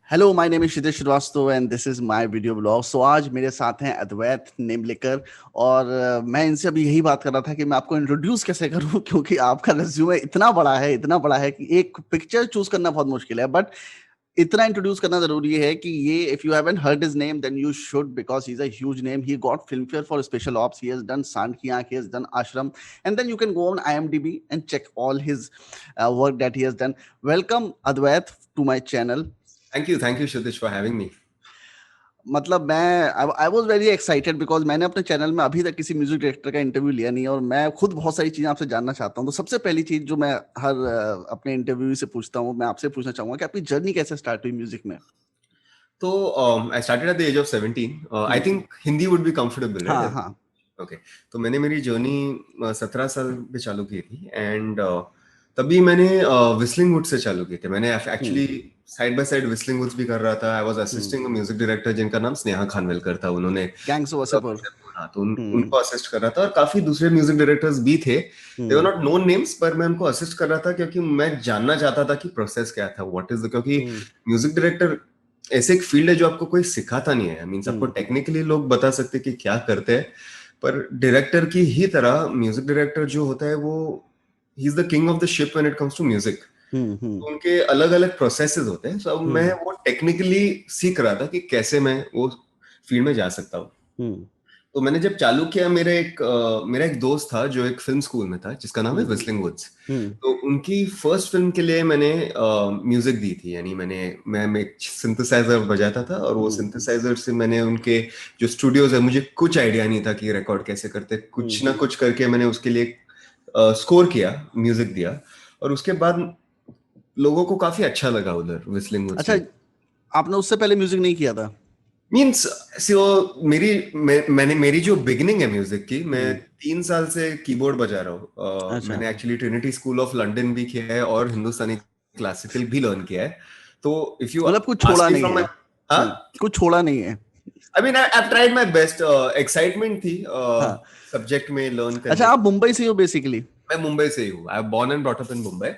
Hello, my name is Kshitij Srivastava and this is my video blog. So आज मेरे साथ हैं अद्वैत नेम लेकर। और मैं इनसे अभी यही बात कर रहा था कि मैं आपको इंट्रोड्यूस कैसे करूं क्योंकि आपका रिज्यूमे इतना बड़ा है कि एक पिक्चर चूज करना बहुत मुश्किल है। बट इतना इंट्रोड्यूस करना जरूरी है कि ये if you haven't heard his name then you should, because he is a huge name. He got Filmfare for Special Ops, he has done Saand Ki Aankh, he has done Aashram, and then you can go on IMDb and check all his work that he has done. Welcome Advait to my channel. Thank you, Shutish, for having me. मतलब मैं I was very excited because मैंने अपने channel में अभी तक किसी music director का interview लिया नहीं है और मैं खुद बहुत सारी चीजें आपसे जानना चाहता हूँ। तो सबसे पहली चीज जो मैं हर अपने इंटरव्यू से पूछता हूँ, मैं आपसे पूछना चाहूंगा कि आपकी जर्नी कैसे स्टार्ट हुई म्यूजिक में। So, I started at the age of 17. I think Hindi would be comfortable, right? हाँ हाँ। Okay. तो मैंने मेरी जर्नी 17 साल पे चालू की थी एंड तभी मैंने विस्लिंग वुड से चालू की थी। मैंने actually side by side Whistling Woods भी कर रहा था। I was assisting music director जिनका नाम स्नेहा खानवेलकर था। उन्होंने गैंग्स ऑफ वासेपुर। हाँ, तो उनको असिस्ट कर रहा था और काफी दूसरे म्यूजिक डायरेक्टर्स भी थे। दे वर नॉट नोन नेम्स, पर मैं उनको असिस्ट कर रहा था क्योंकि मैं जानना चाहता था कि प्रोसेस क्या था, व्हाट इज द, क्योंकि म्यूजिक डायरेक्टर ऐसे एक फील्ड है जो आपको कोई सिखाता नहीं है। मींस आपको टेक्निकली लोग बता सकते कि क्या करते हैं, पर डायरेक्टर की ही तरह म्यूजिक डायरेक्टर जो होता है वो he is the king of the ship when it comes to music. तो उनके अलग अलग प्रोसेसेस होते हैं। सो मैं वो टेक्निकली सीख रहा था कि कैसे मैं वो फील्ड में जा सकता हूँ। तो मैंने जब चालू किया, मेरा एक दोस्त था जो एक फिल्म स्कूल में था जिसका नाम है विस्लिंग वुड्स। तो उनकी फर्स्ट फिल्म के लिए मैंने म्यूजिक दी थी। यानी मैं एक सिंथेसाइजर बजाता था और वो सिंथेसाइजर से मैंने उनके जो स्टूडियोज है, मुझे कुछ आइडिया नहीं था कि रिकॉर्ड कैसे करते। कुछ ना कुछ करके मैंने उसके लिए स्कोर किया, म्यूजिक दिया और उसके बाद लोगों को काफी अच्छा लगा उधर विस्लिंग वुड्स अच्छा, में। आपने उससे पहले म्यूजिक नहीं किया था? मीन्स सी वो मेरी जो बिगिनिंग है म्यूजिक की, मैं 3 साल से कीबोर्ड बजा रहा हूँ। अच्छा। मैंने actually Trinity school of London भी किया है और हिंदुस्तानी क्लासिकल भी लर्न किया है। तो इफ यू मतलब कुछ छोड़ा आस्क मी नहीं फ्रॉम है। माय, हाँ, कुछ छोड़ा नहीं है। I mean I have tried my best. Excitement थी हाँ। सब्जेक्ट में लर्न अच्छा, करने आप की। मुंबई से हो बेसिकली? मैं मुंबई से ही हूँ। I am born and brought up in Mumbai.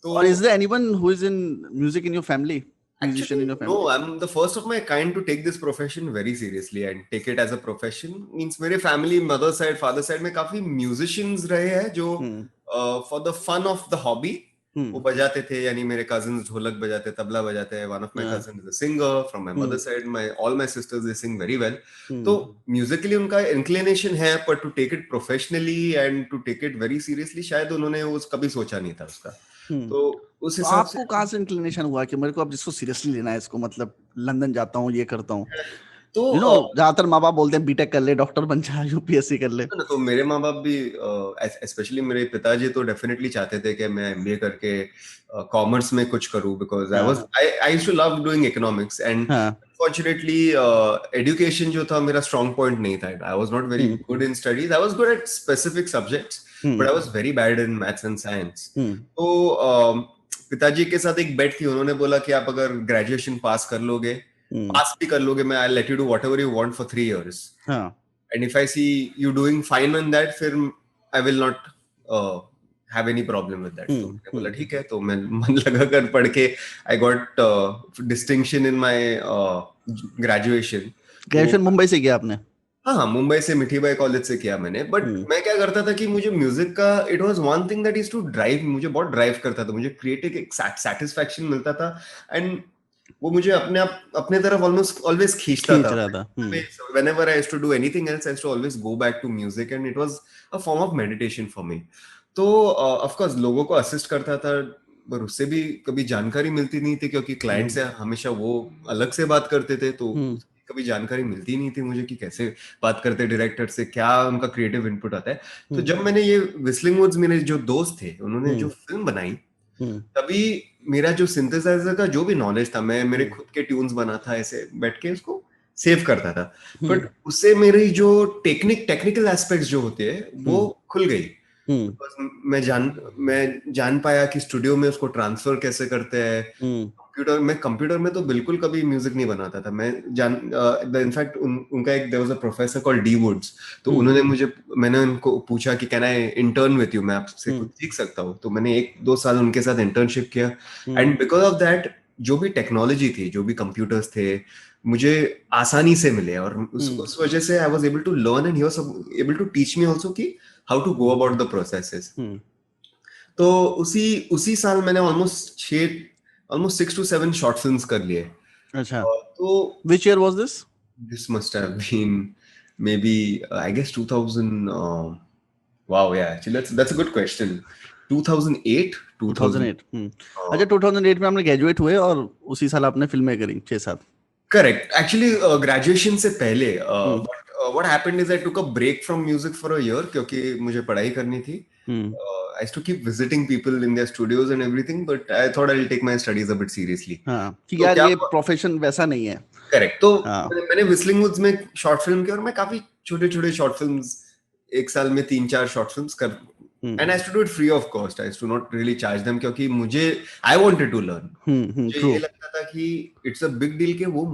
तो और is there anyone who is in music in your family, musician actually, in your no, family? I'm the first of my kind to take this profession very seriously and take it as a profession. Means मेरे family, mother side, father side में काफी musicians रहे हैं जो for the fun of the hobby वो बजाते थे। यानी मेरे cousins ढोलक बजाते, तबला बजाते हैं। One of my cousins is a singer from my mother side. All my sisters, they sing very well. तो musically उनका inclination है, पर to take it professionally and to take it very seriously शायद उन्होंने उस कभी सोचा नहीं था उसका। तो उस तो हिसाब से आपको कहाँ से इंक्लिनेशन हुआ कि मेरे को अब जिसको सीरियसली लेना है इसको, मतलब लंदन जाता हूँ, ये करता हूँ? तो ज्यादातर माँ बाप बोलते हैं बीटेक कर ले, डॉक्टर बन जा, UPSC कर ले। तो मेरे माँ बाप भी, स्पेशली मेरे पिताजी, तो डेफिनेटली चाहते थे कि मैं एमबीए करके कॉमर्स में कुछ करूं, because I used to love doing economics and हाँ। अनफॉर्चुनेटली एजुकेशन जो था मेरा स्ट्रॉन्ग पॉइंट नहीं था। I was not very good in studies. I was good at specific subjects but I was very bad in maths and science. तो पिताजी के साथ एक बेट थी। उन्होंने बोला कि आप अगर ग्रेजुएशन पास भी कर लोगे, मैं I let you do whatever you want for 3 years। And if I see you doing fine on that, फिर I will not have any problem with that. तो मैंने बोला ठीक है। तो मैं मन लगा कर पढ़ के I got distinction in my graduation। तो ग्रेजुएशन मुंबई से किया आपने? हाँ, मुंबई से मिठीबाई कॉलेज से किया मैंने। बट मैं क्या करता था कि मुझे म्यूजिक का it was one thing that is to drive. मुझे बहुत ड्राइव करता था, मुझे क्रिएटिव एक सेटिस्फैक्शन मिलता था एंड वो मुझे अपने तरफ ऑलमोस्ट ऑलवेज खींचता खींच था। रहा था। Whenever I used to do anything else, I used to always go back to music and it was a form of meditation for me. तो of course लोगों को असिस्ट करता था, पर उससे भी कभी जानकारी मिलती नहीं थी क्योंकि क्लाइंट से हमेशा वो अलग से बात करते थे। तो कभी जानकारी मिलती नहीं थी मुझे कि कैसे बात करते डायरेक्टर से, क्या उनका क्रिएटिव इनपुट आता है। तो जब मैंने ये विस्लिंग वुड्स, मेरे जो दोस्त थे उन्होंने जो फिल्म बनाई, तभी मेरा जो सिंथेसाइजर का जो भी नॉलेज था, मैं मेरे खुद के ट्यून्स बना था, ऐसे बैठ के उसको सेव करता था। बट उससे मेरी जो टेक्निकल एस्पेक्ट्स जो होते हैं वो खुल गई। मैं जान पाया कि स्टूडियो में उसको ट्रांसफर कैसे करते हैं। कंप्यूटर में तो बिल्कुल कभी म्यूजिक नहीं बनाता था मैं। इनफैक्ट उनका एक there was a professor called D Woods. तो मैंने उनको पूछा कि can I intern with you, मैं आपसे कुछ सीख सकता हूँ। तो मैंने 1-2 साल उनके साथ इंटर्नशिप किया एंड बिकॉज ऑफ दैट जो भी टेक्नोलॉजी थी, जो भी कंप्यूटर्स थे, मुझे आसानी से मिले, और उस वजह से I was able to learn and he was able to teach me also कि how to go about the processes. तो उसी उसी साल मैंने ऑलमोस्ट 6 to 7 शॉर्ट फिल्म्स कर लिए। अच्छा, तो which year was this? this must have been maybe I guess 2000 wow, yeah, actually that's a good question. 2008 2000 2008। अच्छा, 2008 में आपने ग्रेजुएट हुए और उसी साल आपने फिल्में करी 6-7। करेक्ट, एक्चुअली ग्रेजुएशन से पहले, but what happened is I took a break from music for a year, क्योंकि मुझे पढ़ाई करनी थी। I used to keep visiting people in their studios and everything, but I thought I'll take my studies a bit seriously. हाँ, कि तो यार क्या ये प्रोफेशन वैसा नहीं है। करेक्ट, तो हाँ। मैंने व्हिस्लिंग वुड्स में शॉर्ट फिल्म की, और मैं काफी छोटे छोटे शॉर्ट फिल्म्स, एक साल में 3-4 शॉर्ट फिल्म्स कर, and I used to do it free of cost, I used to not really charge them, क्योंकि मुझे आई वांटेड टू लर्न। मुझे ट्रू। ये लगता था कि इट्स अ बिग डील कि वो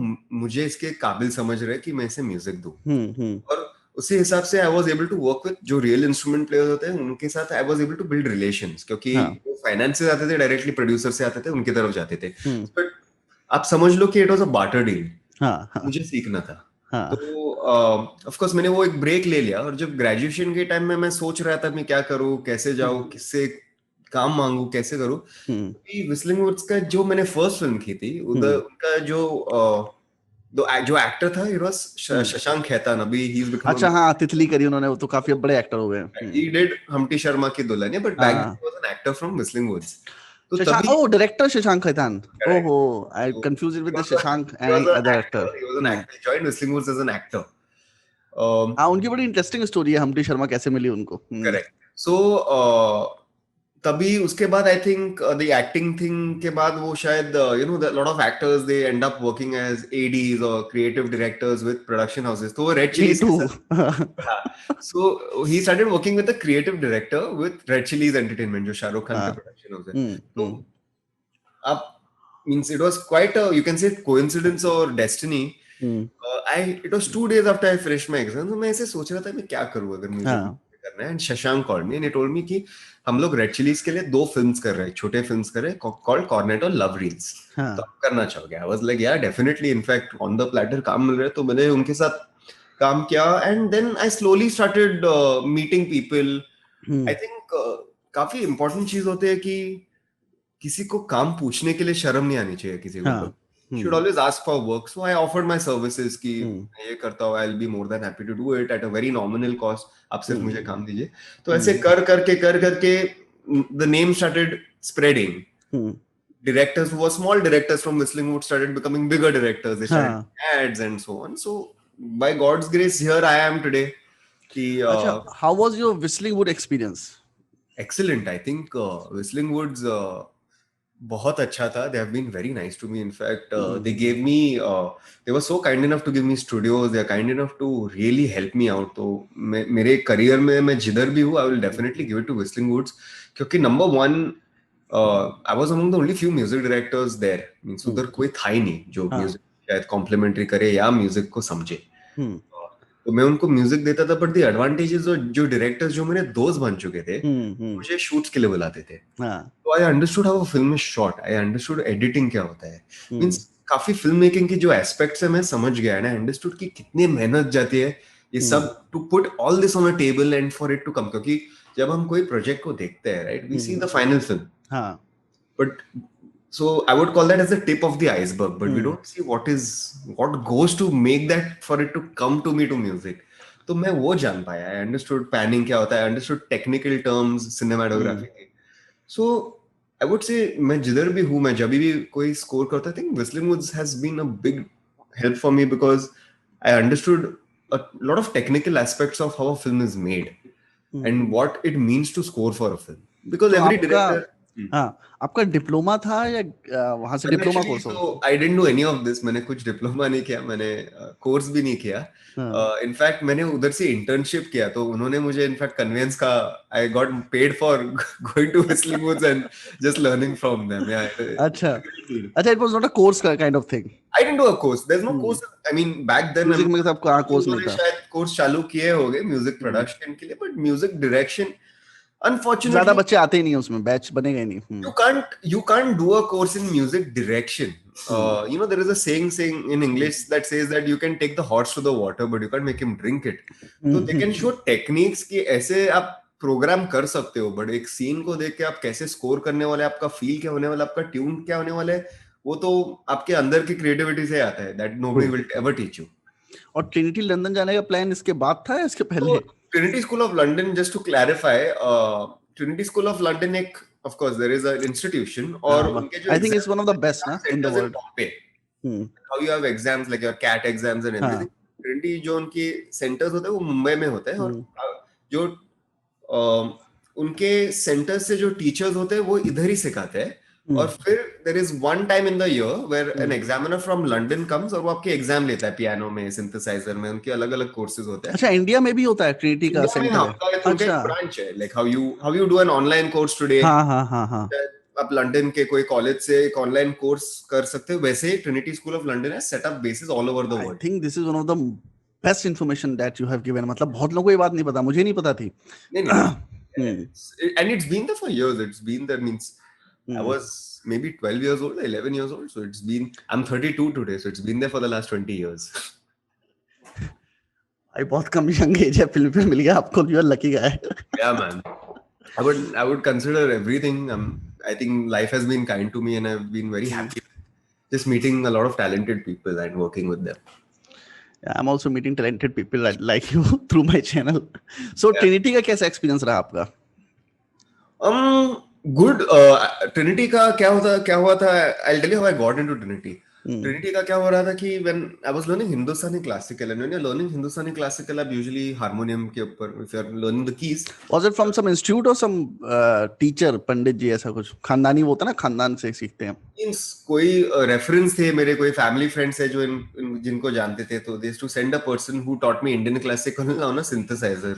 मुझे इसके काबिल समझ रहे कि मैं इसे म्यूजिक दूं, और उसी हिसाब से I was able to work with जो रियल इंस्ट्रूमेंट प्लेयर्स होते हैं, उनके साथ I was able to build relations, क्योंकि वो फाइनेंस से आते थे, डायरेक्टली प्रोड्यूसर से आते थे, उनकी तरफ जाते थे। बट आप समझ लो कि it was a barter deal. मुझे सीखना था। तो ऑफ कोर्स मैंने वो एक ब्रेक ले लिया, और जब ग्रेजुएशन के टाइम में मैं सोच रहा था मैं क्या करूं, कैसे जाऊं, किससे काम मांगू, कैसे करूं, व्हिस्लिंग वुड्स का जो मैंने फर्स्ट फिल्म की थी, उनका जो एक्टर था, इट वाज शशांक खेतान। अभी ही इज बिकम, अच्छा, हाँ, तितली करी उन्होंने, वो तो काफी बड़े एक्टर हो गए। He did Humpty Sharma Ki Dulhania, but back then he was an actor from Whistling Woods. तो तभी डायरेक्टर शशांक खेतान। ओहो, I confuse it with the Shashank and other actor. He was an actor. He joined Whistling Woods as an actor. हाँ, उनकी बड़ी interesting story है, हम्टी शर्मा कैसे मिली उनको। करेक्ट। सो तभी उसके बाद I think the acting thing के बाद वो शायद you know lot of actors they end up working as ADs or creative directors with production houses. तो वो Red Chillies, so he started working with the creative director with Red Chillies Entertainment, जो शाहरुख खान का production house है। तो आप means it was quite a, you can say, coincidence or destiny. It was 2 days after I finished my exam, तो मैं ऐसे सोच रहा था मैं क्या करूं अगर म्यूजिक करना है, and Shashank called me and he told me कि हम लोग रेड चिलीज के लिए 2 फिल्म्स कर रहे हैं, छोटे फिल्म्स कर रहे हैं, कॉल्ड कॉर्नेट और लव रील्स। तो आप करना चाहोगे? आई वाज लाइक, या definitely, in fact on the platter काम मिल रहा है। तो मैंने उनके साथ काम किया, and then I slowly started meeting people. I think काफी इंपॉर्टेंट चीज होती है कि किसी को काम पूछने के लिए शर्म नहीं आनी चाहिए किसी को। should always ask for work. So I offered my services कि मैं ये करता हूँ, I'll be more than happy to do it at a very nominal cost. आप सिर्फ मुझे काम दीजिए। तो ऐसे कर करके the name started spreading. Directors who were small directors from Whistling Woods started becoming bigger directors. They started ads and so on. So by God's grace, here I am today. अच्छा, how was your Whistling Wood experience? Excellent. I think Whistling Woods बहुत अच्छा था. They have been very nice to me. In fact, they gave me, they were so kind enough to give me studios. They are kind enough to really help me out. तो मेरे career में मैं जिधर भी हूँ, I will definitely give it to Whistling Woods. क्योंकि number one, I was among the only few music directors there. Means उधर कोई था ही नहीं जो music शायद complimentary करे या music को समझे. तो मैं उनको म्यूजिक देता था, बट द एडवांटेजेस जो डायरेक्टर्स जो मेरे दोस्त बन चुके थे, मुझे शूट्स के लिए बुलाते थे. तो I understood how a film is shot, I understood editing क्या होता है, मींस काफी फिल्म मेकिंग के जो एस्पेक्ट्स है मैं समझ गया, एंड आई अंडरस्टूड कि कितनी मेहनत जाती है ये सब to put all this on a table and for it to come. क्योंकि जब हम कोई प्रोजेक्ट को देखते हैं, right, we see the final film, but so I would call that as the tip of the iceberg, but we don't see what goes to make that for it to come to me to music. तो मैं वो जान पाया. I understood panning क्या होता है, I understood technical terms, cinematography के. So I would say मैं जिधर भी हूँ, मैं जब भी कोई स्कोर करता, I think Whistling Woods has been a big help for me because I understood a lot of technical aspects of how a film is made and what it means to score for a film. Because every director, आपका diploma था या वहां से diploma course? I didn't do any of this. मैंने कुछ diploma नहीं किया, मैंने कोर्स भी नहीं किया. इनफैक्ट मैंने उधर से इंटर्नशिप किया, तो उन्होंने मुझे इनफैक्ट कन्वेंस का, I got paid for going to Whistling Woods and just learning from them. अच्छा, it was not a course kind of thing. I didn't do a course, there is no course. I mean back then music में सब course नहीं था. शायद course चालू किए होंगे music production के लिए, बट म्यूजिक डायरेक्शन Unfortunately, ज्यादा बच्चे आते ही नहीं है उसमें, बैच बनेगा ही नहीं। you can't do a course in music direction. You know, there is a saying in English that says that you can take the horse to the water, but you can't make him drink it. So they can show techniques कि ऐसे आप programme कर सकते हो, but एक scene को देख के आप कैसे स्कोर करने वाले, आपका फील क्या होने वाला, आपका ट्यून क्या होने वाला है, वो तो आपके अंदर की क्रिएटिविटी से आता है. That nobody will ever teach you. और ट्रिनिटी लंदन जाने का प्लान इसके बाद था या इसके पहले? So, Trinity School of London, just to clarify, Trinity School of London एक, of course, there is an institution, और उनके जो I think it's one of the best ना in the world. How you have exams like your CAT exams and everything. Trinity जो उनकी centers होते हैं वो मुंबई में होते हैं, और जो उनके centers से जो teachers होते हैं वो इधर ही सिखाते हैं. और फिर there is one time in the year where an examiner from London comes और वो आपके एग्जाम लेता है, पियानो में, सिंथेसाइजर में, उनके अलग अलग कोर्सेज होते हैं. अच्छा, इंडिया में भी होता है ट्रिनिटी का सेंटर? अच्छा, ब्रांच है. like how you do an online course today. हाँ. आप लंदन के कोई कॉलेज से एक ऑनलाइन कोर्स कर सकते हो, वैसे ट्रिनिटी स्कूल ऑफ लंदन है set up basis all over the world. I think this is one of the best information that you have given. मतलब बहुत लोगों को ये बात नहीं पता, मुझे नहीं पता थी. And it's been there for years. It's been there, means I was maybe 12 years old, 11 years old. So it's been, I'm 32 today. So it's been there for the last 20 years. I बहुत कम young age है, Philippine मिल गया आपको. You are lucky guy. Yeah, man. I would consider everything. I think life has been kind to me, and I've been very happy just meeting a lot of talented people and working with them. Yeah, I'm also meeting talented people like you through my channel. So Trinity का कैसा experience रहा आपका? Good. Trinity का क्या हुआ था? I'll tell you how I got into Trinity. Trinity का क्या हो रहा था कि when I was learning Hindustani classical, and when you're learning Hindustani classical, आप usually harmonium के ऊपर, if you're learning the keys. Was it from some institute or some teacher, पंडित जी, ऐसा कुछ खानदानी होता है ना, खानदान से सीखते हैं? Means कोई reference थे, मेरे कोई family friends है जो जिनको जानते थे, तो they used to send a person who taught me Indian classical on a synthesizer.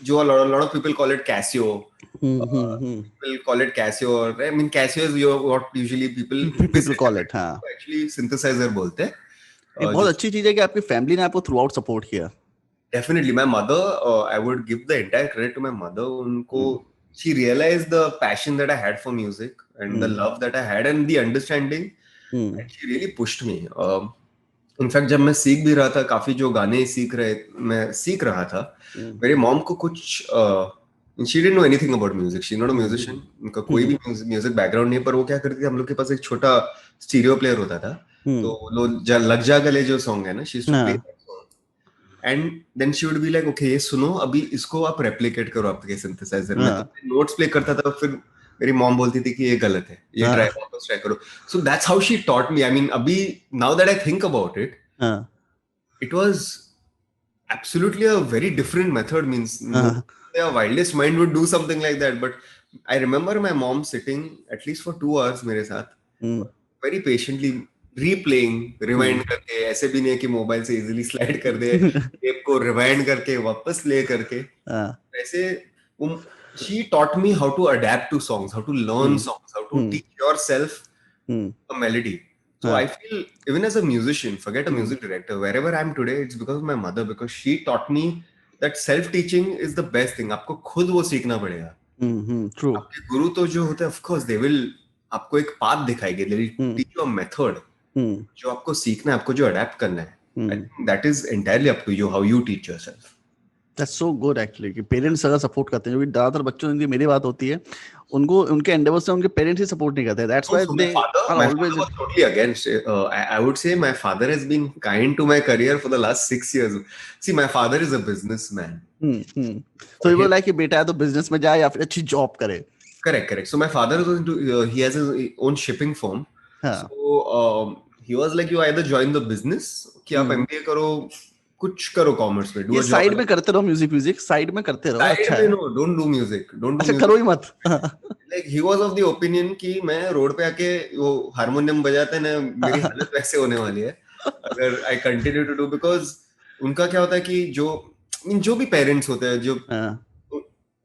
जो a lot of people call it Casio. People call it Casio. I mean, Casio is what usually people call it. हाँ. Actually, synthesizer बोलते हैं. ये बहुत अच्छी चीज है कि आपकी फैमिली ने आपको throughout support किया. Definitely, my mother. I would give the entire credit to my mother. उनको she realized the passion that I had for music and the love that I had and the understanding. And she really pushed me. In fact जब मैं सीख भी रहा था, काफी जो गाने मैं सीख रहा था, मेरे मॉम को कुछ she didn't know anything about music. She's not a musician. उनका कोई भी म्यूजिक बैकग्राउंड नहीं, पर वो क्या करती थी, हम लोग के पास एक छोटा स्टीरियो प्लेयर होता था, तो लग जा गले जो सॉन्ग है ना, she used to play that song. And then she would be like, okay, ये सुनो, अभी इसको आप रेप्लिकेट करो आपके सिंथेसाइजर में. तो नोट्स प्ले करता था, फिर मेरी मॉम बोलती थी कि ये गलत है, ये ट्राई करो. So that's how she taught me. I mean, अभी now that I think about it, it was absolutely a very different method. Means their wildest mind would do something like that, but I remember my mom sitting at least for 2 hours मेरे साथ, very patiently replaying, rewind करके, ऐसे भी नहीं है कि mobile से easily slide कर दे, टेप को rewind करके वापस play करके, ऐसे she taught me how to adapt to songs, how to learn songs, how to teach yourself a melody. So I feel even as a musician, forget a music director, wherever I am today, it's because of my mother, because she taught me that self-teaching is the best thing. आपको खुद वो सीखना पड़ेगा. True. आपके गुरु तो जो होते हैं, of course, they will आपको एक path दिखाएंगे, they will teach you a method. जो आपको सीखना है, आपको जो adapt करना है. I think that is entirely up to you, how you teach yourself. That's so good actually कि पेरेंट्स अगर सपोर्ट करते हैं, जो कि ज्यादातर बच्चों की मेरी बात होती है, उनको उनके एंडेवर्स से उनके पेरेंट्स ही सपोर्ट नहीं करते. That's why they are always totally against. I would say my father has been kind to my career for the last 6 years. See, my father is a businessman. So you were like कि बेटा तो business में जाए या फिर अच्छी job करे. Correct. So my father is into he has his own shipping firm. So he was like, you either join the business कि आप MBA करो, कुछ करो कॉमर्स में, ये साइड में करते रहो, म्यूजिक साइड में करते रहो. अच्छा है. नो, डोंट डू म्यूजिक, अच्छा करो ही मत. Like he was of the opinion कि मैं रोड पे आके वो हारमोनियम बजाते ना, मेरी हालत वैसे होने वाली है अगर I continue to do. Because उनका क्या होता है कि जो भी पेरेंट्स होते हैं, जो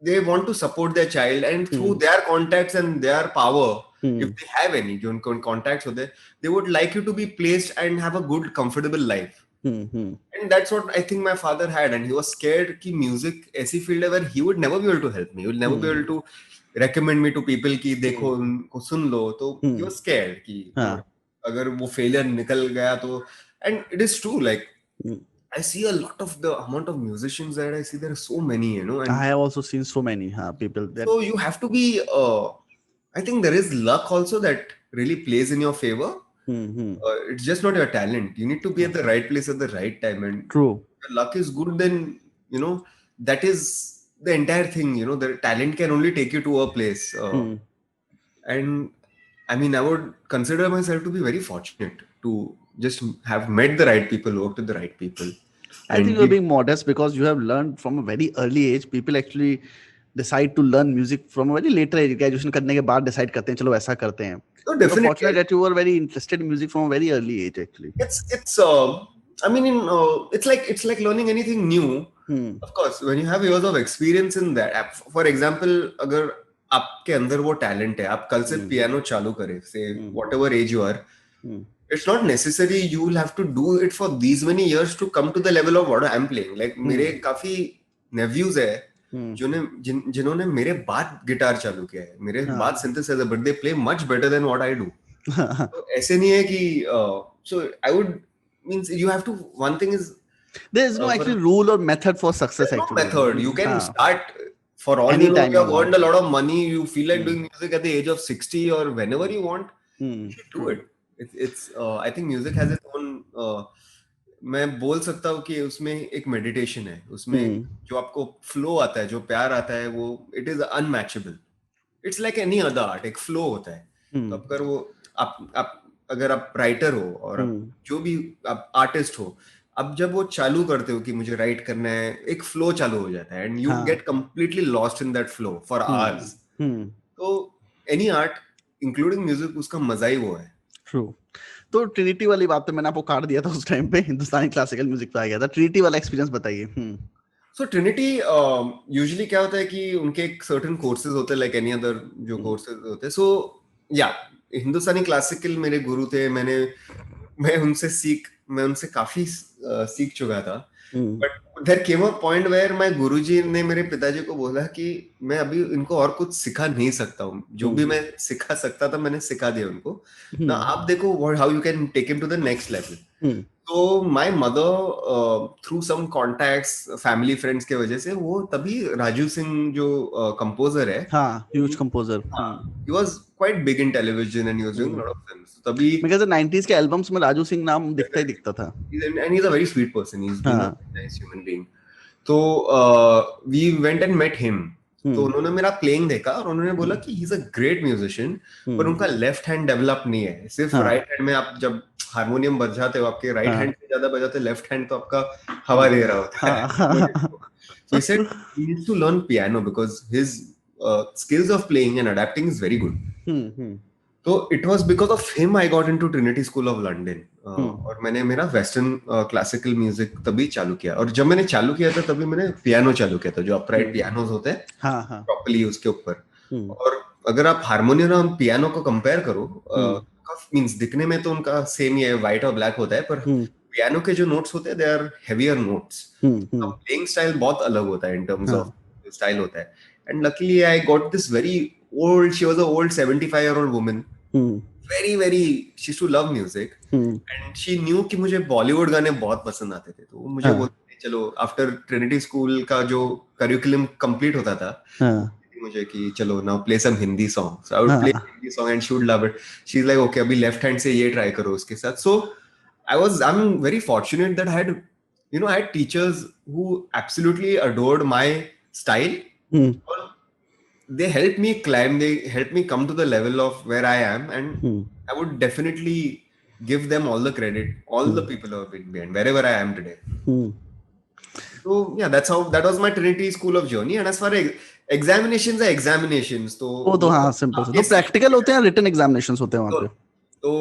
they want to support their child, and through their contacts and their power, if they have any, जो उनको contacts होते हैं, they would like you to be placed and have a good comfortable life. And that's what I think my father had, and he was scared कि music ऐसी field है where he would never be able to help me, he would never be able to recommend me to people कि देखो उनको सुन लो, तो he was scared कि अगर वो failure निकल गया तो, and it is true, like I see a lot of the amount of musicians that I see, there are so many, you know, and I have also seen so many people that, so you have to be I think there is luck also that really plays in your favor. It's just not your talent. You need to be at the right place at the right time, and true, if your luck is good, then you know that is the entire thing. You know, the talent can only take you to a place, and I mean, I would consider myself to be very fortunate to just have met the right people, worked with the right people. I think you're being modest because you have learned from a very early age. People actually decide to learn music from a very later age. Graduation करने के बाद decide करते हैं चलो ऐसा करते हैं. No, definitely. You're fortunate that you were very interested in music from a very early age, actually. It's I mean, it's like learning anything new. Of course, when you have years of experience in that, for example, अगर आपके अंदर वो talent है, आप कल से piano चालू करें, say whatever age you are, it's not necessary you will have to do it for these many years to come to the level of what I'm playing. Like मेरे काफी nephews है जिन्होंने मेरे बाद गिटार चालू किया है, मेरे बाद synthesiser, but they play much better than what I do. तो ऐसे नहीं है कि so I would means you have to, one thing is there is no actually rule or method for success. Actually, no method. You can start for all you know. You have earned a lot of money. You feel like doing music at the age of 60 or whenever you want. You should do it. It's I think music has its own. मैं बोल सकता हूँ कि उसमें एक meditation है, उसमें जो आपको फ्लो आता है, जो प्यार आता है, वो it is unmatchable. It's like any other art, एक फ्लो होता है. तो अगर वो आप अगर आप राइटर हो और जो भी आप आर्टिस्ट हो, अब जब वो चालू करते हो कि मुझे राइट करना है, एक फ्लो चालू हो जाता है, and you get completely lost in that flow for hours. तो एनी आर्ट इंक्लूडिंग म्यूजिक, उसका मजा ही वो है. ट्रू. तो ट्रिनिटी वाली बात तो मैंने आपको काट दिया था उस टाइम पे, हिंदुस्तानी क्लासिकल म्यूजिक पे आ गया था. ट्रिनिटी वाला एक्सपीरियंस बताइए. सो ट्रिनिटी यूजुअली क्या होता है कि उनके एक सर्टेन कोर्सेज होते हैं, लाइक एनी अदर जो कोर्सेज होते हैं. सो या हिंदुस्तानी क्लासिकल मेरे गुरु थे, मैं उनसे काफी सीख चुका था. But there came a point where my guruji ने मेरे पिताजी को बोला कि मैं अभी इनको और कुछ सिखा नहीं सकता हूँ, जो भी मैं सिखा सकता था मैंने सिखा दिया उनको. ना आप देखो how you can take him to the next level. तो my mother through some contacts, family friends के वजह से, वो तभी राजू सिंह जो कंपोजर है, huge composer, he was quite big in television and he was doing lot of films. तभी मैं कहता 90s के एल्बम्स में राजू सिंह नाम दिखता ही दिखता था. And he is a very sweet person, he is a nice human being. तो we went and met him. तो उन्होंने मेरा प्लेइंग देखा और उन्होंने बोला कि he is a great musician, पर उनका लेफ्ट हैंड डेवलप नहीं है. सिर्फ राइट हैंड में आप जब हारमोनियम बजाते हो, आपके राइट हैंड से ज्यादा बजाते, लेफ्ट हैंड तो आपका हवा दे रहा होता है. So he said he needs to learn piano because his skills of playing and adapting is very good. तो it was because of him I got into Trinity School of London. और मैंने मेरा वेस्टर्न क्लासिकल म्यूजिक तभी चालू किया. और जब मैंने चालू किया था तभी मैंने पियानो चालू किया था, जो अपराइट पियानोज होते हैं प्रॉपर्ली उसके ऊपर. और अगर आप हारमोनियम और पियानो को कंपेयर करो, मींस दिखने में तो उनका सेम ही है, व्हाइट और ब्लैक होता है, पर पियानो के जो नोट्स होते हैं they are heavier notes. Playing style बहुत अलग होता है इन टर्म्स ऑफ स्टाइल होता है. And luckily I got this very old, she was an old 75-year-old woman, very she used to love music, and she knew कि मुझे बॉलीवुड गाने बहुत पसंद आते थे. तो मुझे बोलते चलो आफ्टर ट्रिनिटी स्कूल का जो करिकुलम कंप्लीट होता था, मुझे कि चलो now play some Hindi song. So I would play Hindi song and she would love it. She is like okay, अभी लेफ्ट हैंड से ये ट्राई करो उसके साथ. So I am very fortunate that I had teachers who absolutely adored my style. They helped me climb, they helped me come to the level of where I am, and I would definitely give them all the credit, all the people who have been behind wherever I am today. So yeah, that was my Trinity School of journey. And as far as examinations are examinations, तो वो तो हाँ simple. तो practical होते हैं, written examinations होते हैं वहाँ पे. तो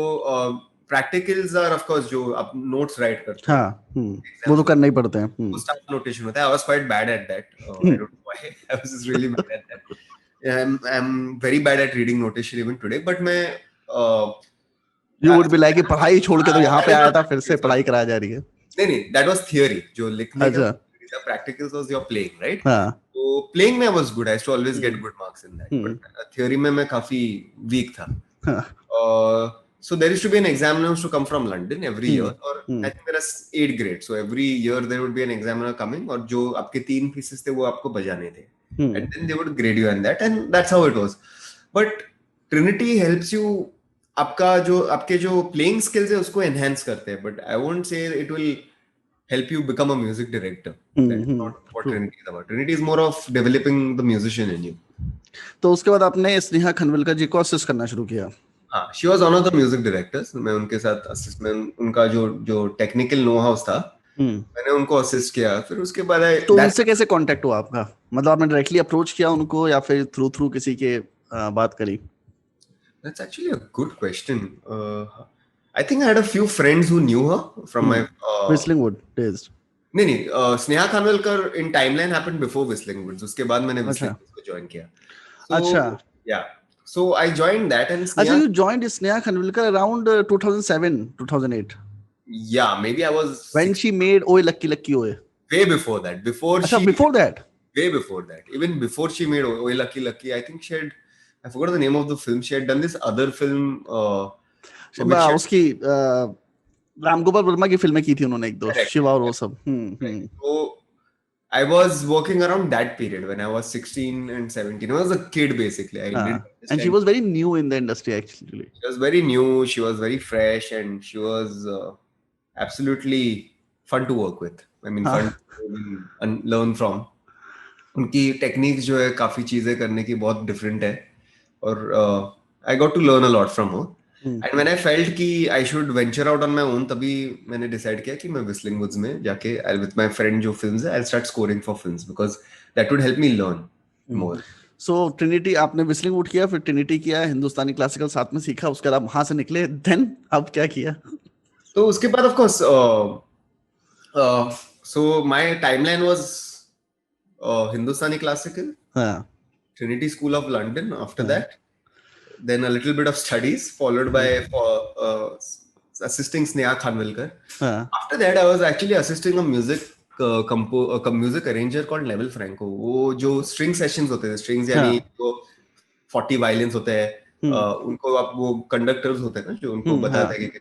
practicals are of course जो आप notes write करते हैं. हाँ, वो तो करना ही पड़ते हैं. वो staff notation होता है. I was quite bad at that. I don't know why. I was just really bad at that. I'm very bad at reading notation even today, but मैं you would be like कि पढ़ाई छोड़ के तो यहाँ पे आया था, फिर से पढ़ाई कराया जा रही है. नहीं, that was theory. जो लिखने का अच्छा practicals was your playing, right? हाँ तो playing में I was good. I used to always get good marks in that. But theory में मैं काफी weak था. So there used to be an examiner who used to come from London every year, or I think there is 8th grade. So every year there would be an examiner coming, और जो आपके 3 pieces थे वो आपको बजाने थे. And then they would grade you on that, and that's how it was. But Trinity helps you. आपके जो playing skills है उसको enhance करते हैं. But I won't say it will help you become a music director. That's not what Trinity is about. Trinity is more of developing the musician in you. तो उसके बाद आपने स्नेहा खनविलकर जी को असिस्ट करना शुरू किया. हाँ, she was one of the music directors. मैं उनके साथ असिस्ट में उनका जो टेक्निकल नो हाउस था मैंने उनको असिस्ट किया. फिर उसके बाद तो उनसे कैसे कांटेक्ट हुआ आपका? मतलब आपने डायरेक्टली अप्रोच किया उनको या फिर थ्रू किसी के बात करी? That's actually a good question. I think I had a few friends who knew her from my Whistling Wood days. नहीं Sneha Khanwilkar in timeline happened before Whistling Woods. उसके बाद मैंने Whistling Woods को join किया. अच्छा. Yeah. So I joined that and Sneha. You joined Sneha Khanvilkar around 2007, 2008. Yeah, maybe I was. When she made Oye Lucky Lucky Oye. Way before that. Before that. Way before that. Even before she made Oye Lucky Lucky, I think she had. I forgot the name of the film. She had done this other film. उसकी राम गोपाल वर्मा की फिल्में की थी उन्होंने एक दो. शिवा और वो सब. So I was working around that period when I was 16 and 17. I was a kid basically. And she was very new in the industry actually. She was very new. She was very fresh, and she was absolutely fun to work with. I mean, fun to learn from. उनकी techniques जो है काफी चीजें करने की बहुत different है, और I got to learn a lot from her. And when I felt कि I should venture out on my own, तभी मैंने decide किया कि मैं Whistling Woods में जाके with my friend जो films है I'll start scoring for films because that would help me learn more. So Trinity आपने Whistling Wood किया, फिर Trinity किया, हिंदुस्तानी क्लासिकल साथ में सीखा, उसके बाद वहां से निकले, then अब क्या किया? तो उसके बाद of course so my timeline was Hindustani classical, Trinity School of London. After that, then a little bit of studies followed by assisting Sneha Khanvilkar. After that, I was actually assisting a music music arranger called Neville Franco. वो जो string sessions होते हैं, strings यानी वो 40 violins होते हैं, उनको आप वो conductors होते हैं ना जो उनको बताते हैं कि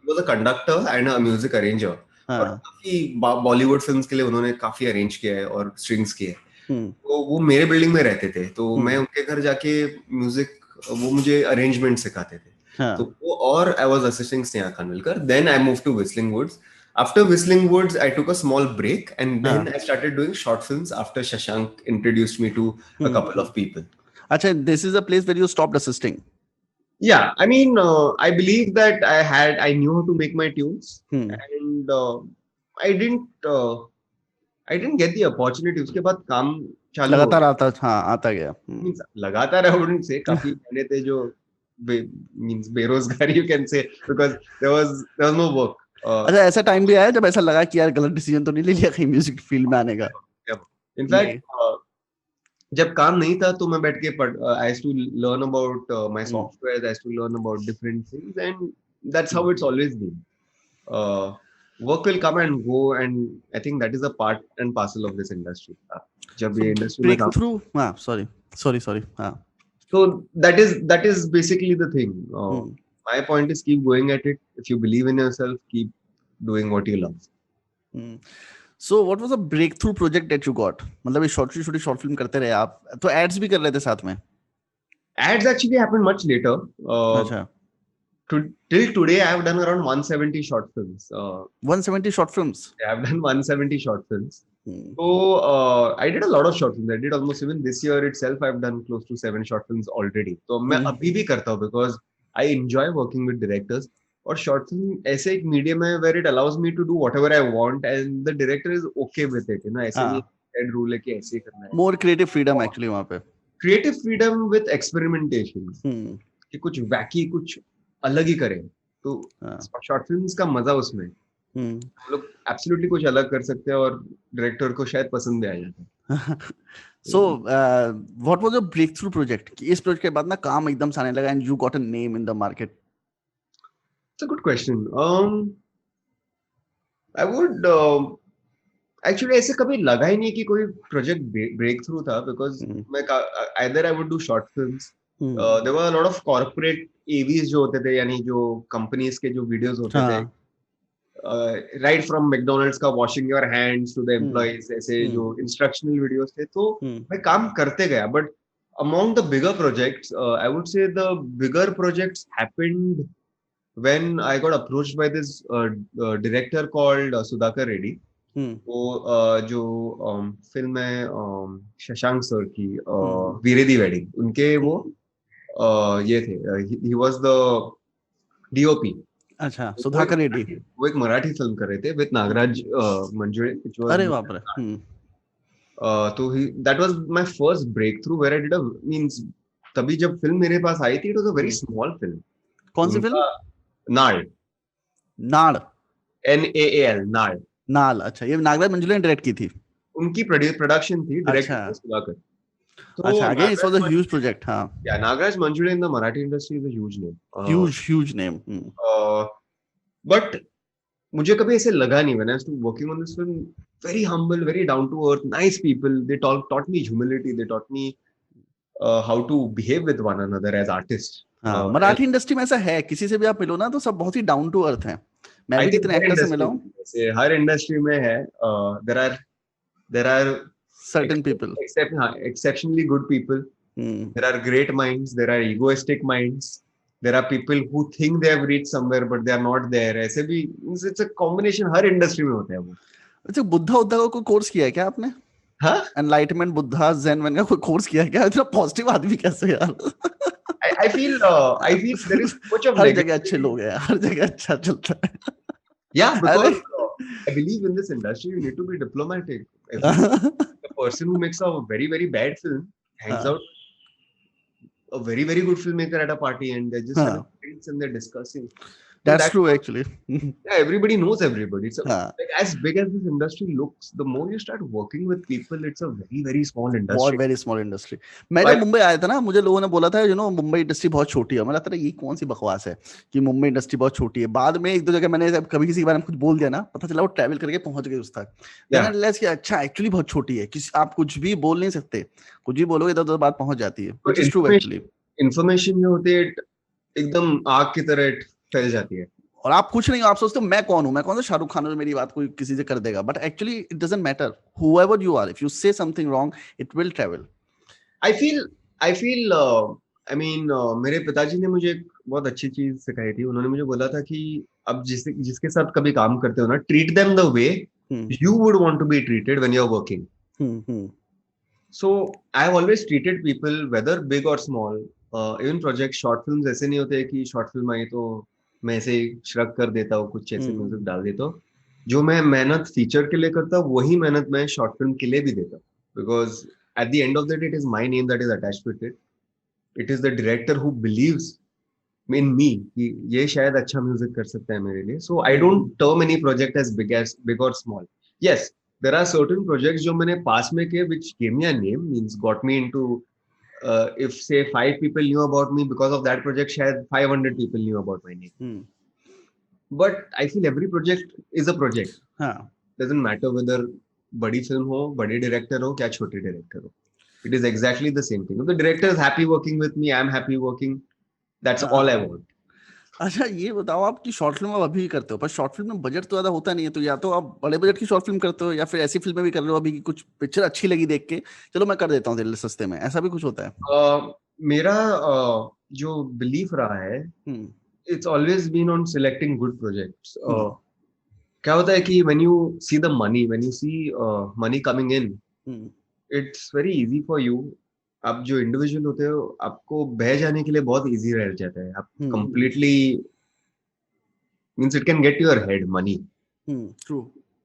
वो the conductor and a music arranger. और काफी बॉलीवुड फिल्म्स के लिए उन्होंने काफी अरेंज किया है और स्ट्रिंग्स किए. तो वो मेरे बिल्डिंग में रहते थे, तो मैं उनके घर जाके म्यूजिक वो मुझे अरेंजमेंट सिखाते थे. तो वो, और I was assisting Sneha Khanvilkar. Then I move to Whistling Woods. After Whistling Woods, I took a small break, and then I started doing short films after Shashank introduced me to a couple of people. Acha, this is a place where you stopped assisting. Yeah, I mean, I believe that I knew how to make my tunes, and I didn't get the opportunity. उसके बाद काम चालू लगातार आता गया. लगातार I wouldn't say, काफी पहले थे जो means बेरोजगारी you can say, because there was no work. अच्छा, ऐसा टाइम भी आया जब ऐसा लगा कि यार गलत डिसीजन तो नहीं ले लिया कहीं म्यूजिक फील्ड में आने का? इनफैक्ट जब काम नहीं था तो मैं बैठ के I used to learn about my software, I used to learn about different things, and that's how it's always been. Work will come and go, and I think that is a part and parcel of this industry. जब ये industry में breakthrough, sorry. So that is basically the thing. My point is keep going at it. If you believe in yourself, keep doing what you love. So what was a breakthrough project that you got? मतलब ये छोटी short film करते रहे आप, तो ads भी कर रहे थे साथ में? Ads actually happened much later. अच्छा. Till today, I have done around 170 short films. 170 short films? I have done 170 short films. So I did a lot of short films. I did almost, even this year itself, I've done close to 7 short films already. So मैं अभी भी करता हूँ because I enjoy working with directors. और short film ऐसे एक medium है where it allows me to do whatever I want, and the director is okay with it. You know, ऐसे नहीं head rule है कि ऐसे करना है. More creative freedom actually वहाँ पे. Creative freedom with experimentation. कि कुछ wacky, कुछ अलग ही करें. तो short films का मजा उसमें. हम लोग absolutely कुछ अलग कर सकते हैं और director को शायद पसंद भी आ जाता है. So, what was your breakthrough project? कि इस project के बाद ना काम एकदम से आने लगा and you got a name in the market. It's a good question. I would actually ऐसे कभी लगा ही नहीं कि कोई प्रोजेक्ट ब्रेक थ्रू था, बिकॉज मैं either I would do short films, there were a lot of corporate AVs जो होते थे, यानी जो कंपनीज के जो वीडियोस होते थे, राइट फ्रॉम मैकडोनल्ड्स का washing your hands to the employees, ऐसे जो इंस्ट्रक्शनल वीडियोस थे, तो मैं काम करते गया. But among the bigger projects, I would say the bigger projects happened when I got approached by this director called Sudhakar Reddy. वो जो फिल्म है शशांक सर की, वीरेदी वेडिंग, उनके वो ये थे, ही वाज द डीओपी. अच्छा, सुधाकर रेड्डी. वो एक मराठी फिल्म कर रहे थे with Nagraj Manjule, which was, अरे बाप रे. तो that was my first breakthrough where I did a means, तभी जब फिल्म मेरे पास आई थी, it was a very small film. कौन सी फिल्म? नाल. नाल, NAAL, नाल. नाल. अच्छा, ये नागराज मंजुळे ने डायरेक्ट की थी. उनकी प्रोडक्शन थी, डायरेक्टर सुधाकर. अच्छा, again it was a huge project. हाँ. Yeah, Nagaraj Manjuळे in the Marathi industry is a huge name. Huge name. But मुझे कभी ऐसे लगा नहीं, when I was working on this film, very humble, very down to earth, nice people. They taught me humility. They taught me how to behave with one another as artists. हाँ, Marathi industry में ऐसा है, किसी से भी आप मिलो ना तो सब बहुत ही डाउन टू अर्थ हैं. मैं भी कितने एक्टर से मिला हूँ. हर इंडस्ट्री में है. There are certain people, exceptionally good people. There are great minds, there are egoistic minds, there are people who think they have reached somewhere but they are not there. ऐसे भी, it's a combination, her industry में होता है वो. अच्छा, बुद्धा का कोई course किया है क्या आपने? हाँ, एनलाइटमेंट बुद्धा ज़ेन वन का कोई कोर्स किया है क्या? इतना पॉजिटिव आदमी कैसे यार? I feel there is much of हर जगह अच्छे लोग हैं, हर जगह अच्छा चलता है. Yeah, because I believe in this industry you need to be diplomatic. The person who makes a very, very bad film hangs out a very, very good filmmaker at a party and they're just having drinks and they're discussing. That's true, actually. Yeah, everybody knows everybody. So, like, as big as this industry looks, the more you start working with people, it's a very, very small industry. Very small industry. मैं जब मुंबई आया था ना, मुझे लोगों ने बोला था, मुंबई इंडस्ट्री बहुत छोटी है. मैं लगता था ये कौन सी बकवास है कि मुंबई इंडस्ट्री बहुत छोटी है. बाद में एक दो जगह मैंने कभी किसी के बारे में कुछ बोल दिया ना, पता चला वो ट्रैवल करके पहुंच गए उस तक. मैंने रियलाइज किया, अच्छा एक्चुअली बहुत छोटी है, किसी आप कुछ भी बोल नहीं सकते, कुछ भी बोलोगे तो बात पहुंच जाती है. Which is true actually. Information जो होती है एकदम आग की तरह फैल जाती है. और आप कुछ नहीं हो, आप सोचते हो मैं कौन हूं, मैं कौन सा शाहरुख खान हूं, मेरी बात कोई किसी से कर देगा. But actually it doesn't matter, whoever you are, if you say something wrong, it will travel. I feel I mean, मेरे पिताजी ने मुझे एक बहुत अच्छी चीज सिखाई थी. उन्होंने मुझे बोला था कि अब जिसके साथ कभी काम करते हो ना, treat them the way you would want to be treated when you're working. So I've always treated people, whether big or small, even project short films ऐसे नहीं होते कि short film आई तो मैं ऐसे श्रग कर देता हूँ, कुछ ऐसे म्यूजिक डाल देता हूँ. जो मैं मेहनत फीचर के लिए करता हूँ, वही मेहनत मैं शॉर्ट फिल्म के लिए भी देता हूँ. Because at the end of the day it is my name that is attached with it. It is the director who believes in me कि ये शायद अच्छा म्यूजिक कर सकता है मेरे लिए. So I don't term any project as big or small. Yes, there are certain projects जो मैंने पास में किए which give me a name, means got me into, if say 5 people knew about me because of that project, shayad 500 people knew about my name. But I feel every project is a project. Doesn't matter whether badi film ho, badi director ho, kya choti director ho, it is exactly the same thing. If the director is happy working with me, I am happy working, that's all I want. अच्छा, ये बताओ, आपकी short film आप अभी करते हो, पर short film में बजट तो ज्यादा होता नहीं है, तो या तो आप बड़े बजट की शॉर्ट फिल्म करते हो या फिर ऐसी फिल्में भी कर रहे हो अभी कि कुछ पिक्चर अच्छी लगी देख के, चलो मैं कर देता हूँ दिल्ली सस्ते में, ऐसा भी कुछ होता है? मेरा जो बिलीफ रहा है, it's always been on selecting good projects. क्या होता है कि when you see the money, when you see money coming in, it's very easy for you. आप जो इंडिविजुअल होते हो, आपको बह जाने के लिए बहुत इजी रह जाता है. आप completely means it can get your head money. True.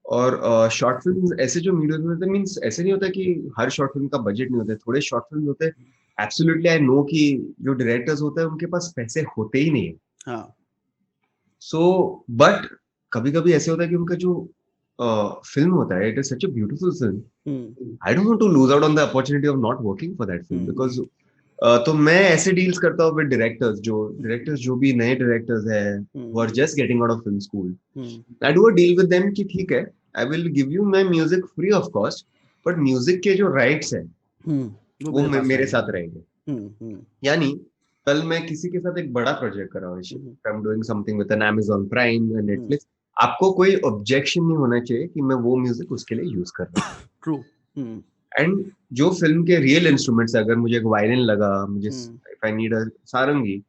और शॉर्ट फिल्म ऐसे जो मीडियम होते हैं, मींस ऐसे नहीं होता कि हर शॉर्ट फिल्म का बजट नहीं होता है. थोड़े शॉर्ट फिल्म होते हैं, एब्सोल्युटली आई नो कि जो डायरेक्टर्स होते हैं उनके पास पैसे होते ही नहीं है. सो बट कभी कभी ऐसे होता है कि उनका जो film होता है, it is such a beautiful film. I don't want to lose out on the opportunity of not working for that film because तो मैं ऐसे डील्स करता हूँ विद डायरेक्टर्स जो भी नए डायरेक्टर्स हैं who are just getting out of film school. I do a deal with them कि ठीक है, I will give you my music free of cost, but music के जो राइट्स हैं वो मेरे साथ रहेंगे. यानी कल मैं किसी के साथ एक बड़ा प्रोजेक्ट कर रहा हूँ, I am doing something with an Amazon Prime या Netflix, आपको कोई ऑब्जेक्शन नहीं होना चाहिए कि मैं वो म्यूजिक उसके लिए यूज कर रहा हूँ. ट्रू. एंड जो फिल्म के रियल इंस्ट्रूमेंट्स, अगर मुझे एक वायलिन लगा, मुझे इफ आई नीड अ सारंगी,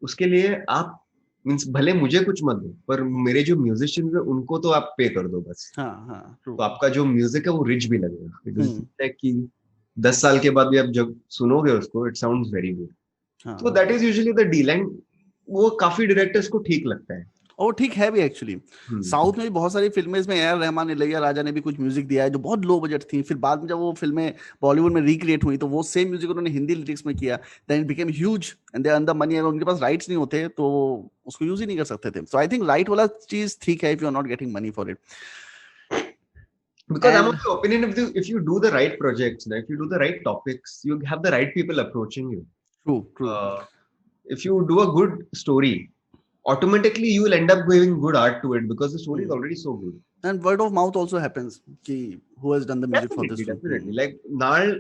उसके लिए आप मींस भले मुझे कुछ मत दो, पर मेरे जो म्यूजिशियंस हैं उनको तो आप पे कर दो बस. तो आपका जो म्यूजिक है वो रिच भी लगेगा. इट विल लाइक कि 10 साल के बाद भी आप जब सुनोगे उसको, इट साउंड्स वेरी गुड. तो that is usually the deal. And वो काफी डायरेक्टर्स को ठीक लगता है. और ठीक है भी एक्चुअली. साउथ में भी बहुत सारी फिल्में में ए आर रहमान, इलैयाराजा ने भी कुछ म्यूजिक दिया है जो बहुत लो बजट थी. फिर बाद में जब वो फिल्में बॉलीवुड में रिक्रिएट हुई तो वो सेम म्यूजिक उन्होंने हिंदी लिरिक्स में किया. Then it became huge and they earn the money. अगर उनके पास राइट्स नहीं होते तो उसको यूज ही नहीं कर सकते थे. सो आई थिंक राइट वाला चीज ठीक है, if you are not getting money for it. Because I'm of the opinion, if you do the right projects, if you do the right topics, you have the right people approaching you. True. If you do a good story, automatically you will end up giving good art to it because the story is already so good. And word of mouth also happens. Who has done the music for this film? Definitely. Like Naal,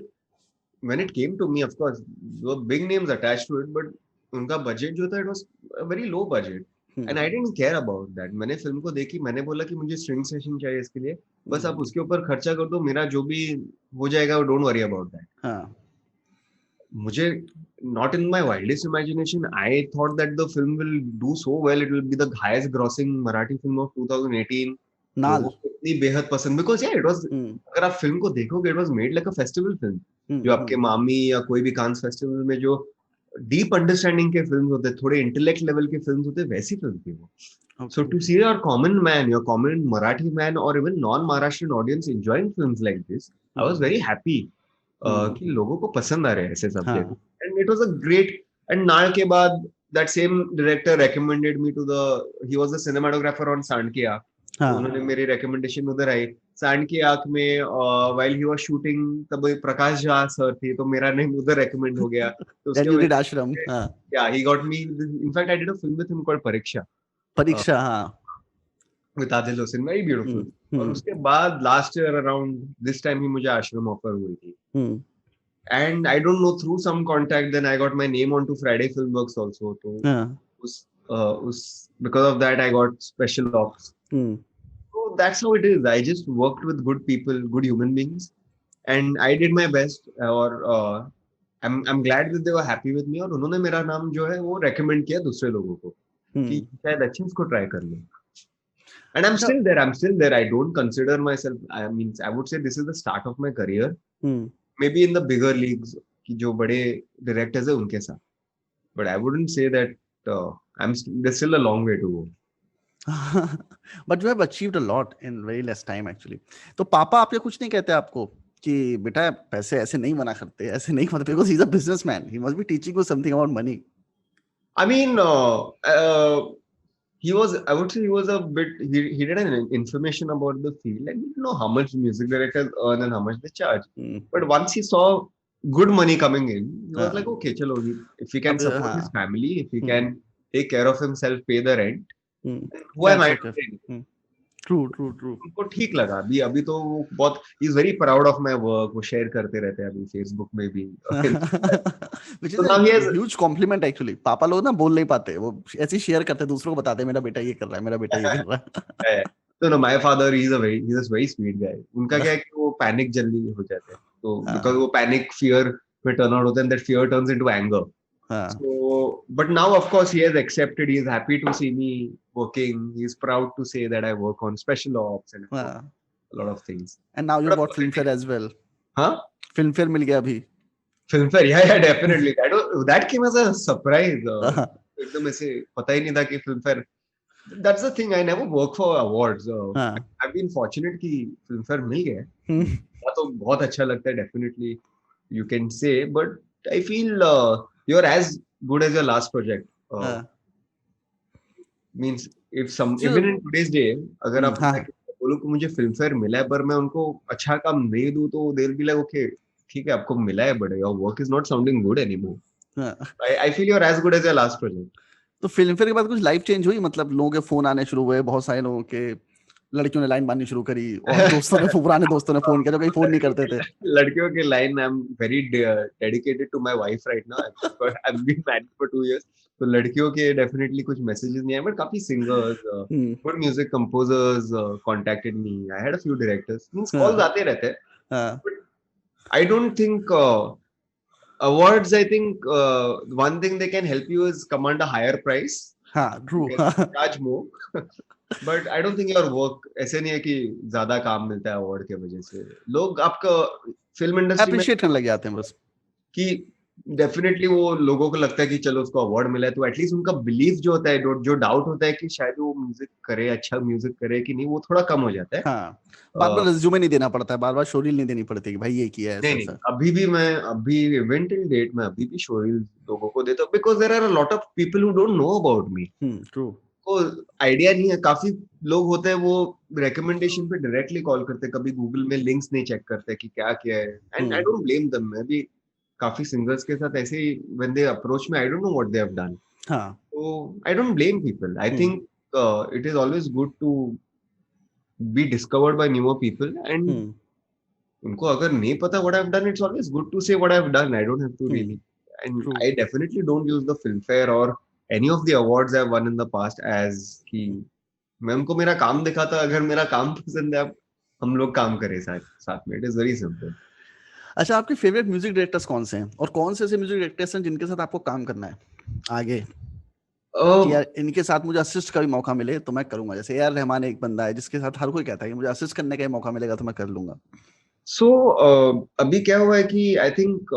when it came to me, of course, there were big names attached to it, but उनका budget जो था, it was a very low budget. And I didn't care about that. मैंने film को देखी, मैंने बोला कि मुझे स्ट्रिंग सेशन चाहिए इसके लिए, बस आप उसके ऊपर खर्चा कर दो, मेरा जो भी हो जाएगा, डोंट वरी अबाउट दैट. मुझे not in my wildest imagination, I thought that the film will do so well. It will be the highest grossing Marathi film of 2018. नाल इतनी बेहद पसंद, because yeah, it was, अगर आप film को देखोगे, it was made like a festival film. जो आपके मामी या कोई भी कांस फेस्टिवल में जो डीप अंडरस्टैंडिंग के फिल्म होते, थोड़े इंटेलेक्ट लेवल के फिल्म होते, वैसी फिल्म थी वो. So to see your common man, your common Marathi man, or even non-Maharashtrian audience enjoying films like this, I was very happy कि लोगों को पसंद आ रहे हैं ऐसे subject. And it was a great. And नाल के बाद that same director recommended me to the, he was the cinematographer on सांड की आँख. उन्होंने मेरी recommendation उधर आई. सांड की आँख में while he was shooting तब प्रकाश झा सर थे, तो मेरा नेम उधर recommend हो गया. तो Then you did Ashram. Yeah, he got me. In fact, I did a film with him called Pariksha. With Adil Hussain, very beautiful. और उसके बाद last year around this time ही मुझे आश्रम ऑफर हुई थी. And I don't know, through some contact, then I got my name onto Friday Filmworks also. So because of that, I got special offs. So that's how it is. I just worked with good people, good human beings, and I did my best. और I'm glad that they were happy with me. और उन्होंने मेरा नाम जो है वो recommend किया दूसरे लोगों को कि शायद अच्छे इसको try कर ले. And I'm still there. I don't consider myself, I mean, I would say this is the start of my career. Maybe in the bigger leagues, कि जो बड़े directors हैं उनके साथ. But I wouldn't say that there's still a long way to go. But you have achieved a lot in very less time actually. तो पापा आपके कुछ नहीं कहते आपको कि बेटा पैसे ऐसे नहीं बना करते, ऐसे नहीं करते? Because he's a businessman. He must be teaching you something about money. I mean, he was a bit, he did an information about the field, and he didn't know how much music directors earn and how much they charge. But once he saw good money coming in, he was like, okay, chalo, if he can support his family, if he can take care of himself, pay the rent, who am I to say? True. उनको ठीक लगा. अभी तो बहुत, he is very proud of my work. वो share करते रहते हैं अभी फेसबुक में भी. Which is a huge compliment actually. पापा लोग ना बोल नहीं पाते, वो ऐसे शेयर करते हैं, दूसरों को बताते हैं मेरा बेटा ये कर रहा है, मेरा बेटा ये कर रहा है. No, my father, he's a very sweet guy. उनका क्या है कि वो पैनिक जल्दी हो जाते हैं, तो because वो पैनिक फियर में टर्न आउट होता है, and that fear turns into anger. So, but now of course he has accepted. He is happy to see me working. He is proud to say that I work on special ops and a lot of things. And now you got Filmfare as well. हाँ? Filmfare मिल गया अभी. Filmfare, yeah, definitely. That came as a surprise. एकदम ऐसे पता ही नहीं था कि Filmfare. That's the thing. I never work for awards. I've been fortunate कि Filmfare मिल गया. तो बहुत अच्छा लगता है, definitely. You can say, but I feel you're as good as your last project. Means if even in today's day, अगर आप बोलो कि मुझे फिल्मफेयर मिला है पर मैं उनको अच्छा काम नहीं दूं, तो they'll be like, okay, ठीक है आपको मिला है, but your work is not sounding good anymore. I feel you're as good as your last project. तो फिल्म फेयर के बाद कुछ लाइफ चेंज हुई, मतलब लोगों के फोन आने शुरू हुए, बहुत सारे लोगों के, लड़कियों ने लाइन मारनी शुरू करी और दोस्तों ने, पुराने दोस्तों ने फोन किया जो कहीं फोन नहीं करते थे। लड़कियों की line, I am very dedicated to my wife right now, I am been married for 2 years, तो लड़कियों के डेफिनेटली कुछ मैसेजेस नहीं आए, बट काफी singers, good music composers contacted me. I had a few directors, means calls आते रहते हैं, but I don't think awards, I think one thing they can help you is command a higher price. हाँ, true. Charge more. But I don't think your work, ऐसे नहीं है कि ज्यादा काम मिलता है अवार्ड के वजह से, लोग आपका फिल्म इंडस्ट्री में अप्रिशिएट करने लग जाते हैं बस, कि डेफिनेटली वो लोगों को लगता है कि चलो उसको अवार्ड मिला है, तो एटलीस्ट उनका बिलीफ जो होता है, जो डाउट होता है कि शायद वो म्यूजिक करे, अच्छा म्यूजिक करे कि नहीं, वो थोड़ा कम हो जाता है। हाँ, बार बार रिज्यूमे नहीं देना पड़ता है, बार बार शोरील नहीं देनी पड़ती कि भाई ये किया है। नहीं, अभी भी मैं, अभी इवेंट टिल डेट में अभी भी शोरील लोगों को देता हूँ, because there are a lot of people who don't know about me. True, को आइडिया नहीं है, काफी लोग होते हैं वो रिकमेंडेशन पे डायरेक्टली कॉल करते हैं, कभी गूगल में लिंक्स नहीं चेक करते कि क्या क्या है, and I don't blame them. मैं भी काफी सिंगर्स के साथ ऐसे ही, when they approach me, I don't know what they have done, तो I don't blame people. I think it is always good to be discovered by newer people, and उनको अगर नहीं पता what I have done, it's always good to say what I have done, I don't have to really, and I definitely don't use the film fair और any of the awards I've won in the past as कि मैं उनको मेरा काम दिखाता, अगर मेरा काम पसंद है, अब हम लोग काम करें साथ में, इट इज वेरी सिंपल। अच्छा, आपके फेवरेट म्यूजिक डायरेक्टर्स कौन से हैं और कौन से ऐसे म्यूजिक डायरेक्टर्स हैं जिनके साथ आपको काम करना है आगे, कि यार इनके साथ मुझे असिस्ट का भी मौका मिले तो मैं करूंगा? जैसे ए आर रहमान एक बंदा है जिसके साथ हर कोई कहता है कि मुझे असिस्ट करने का ही मौका मिलेगा तो मैं कर लूंगा। सो अभी क्या हुआ है कि I think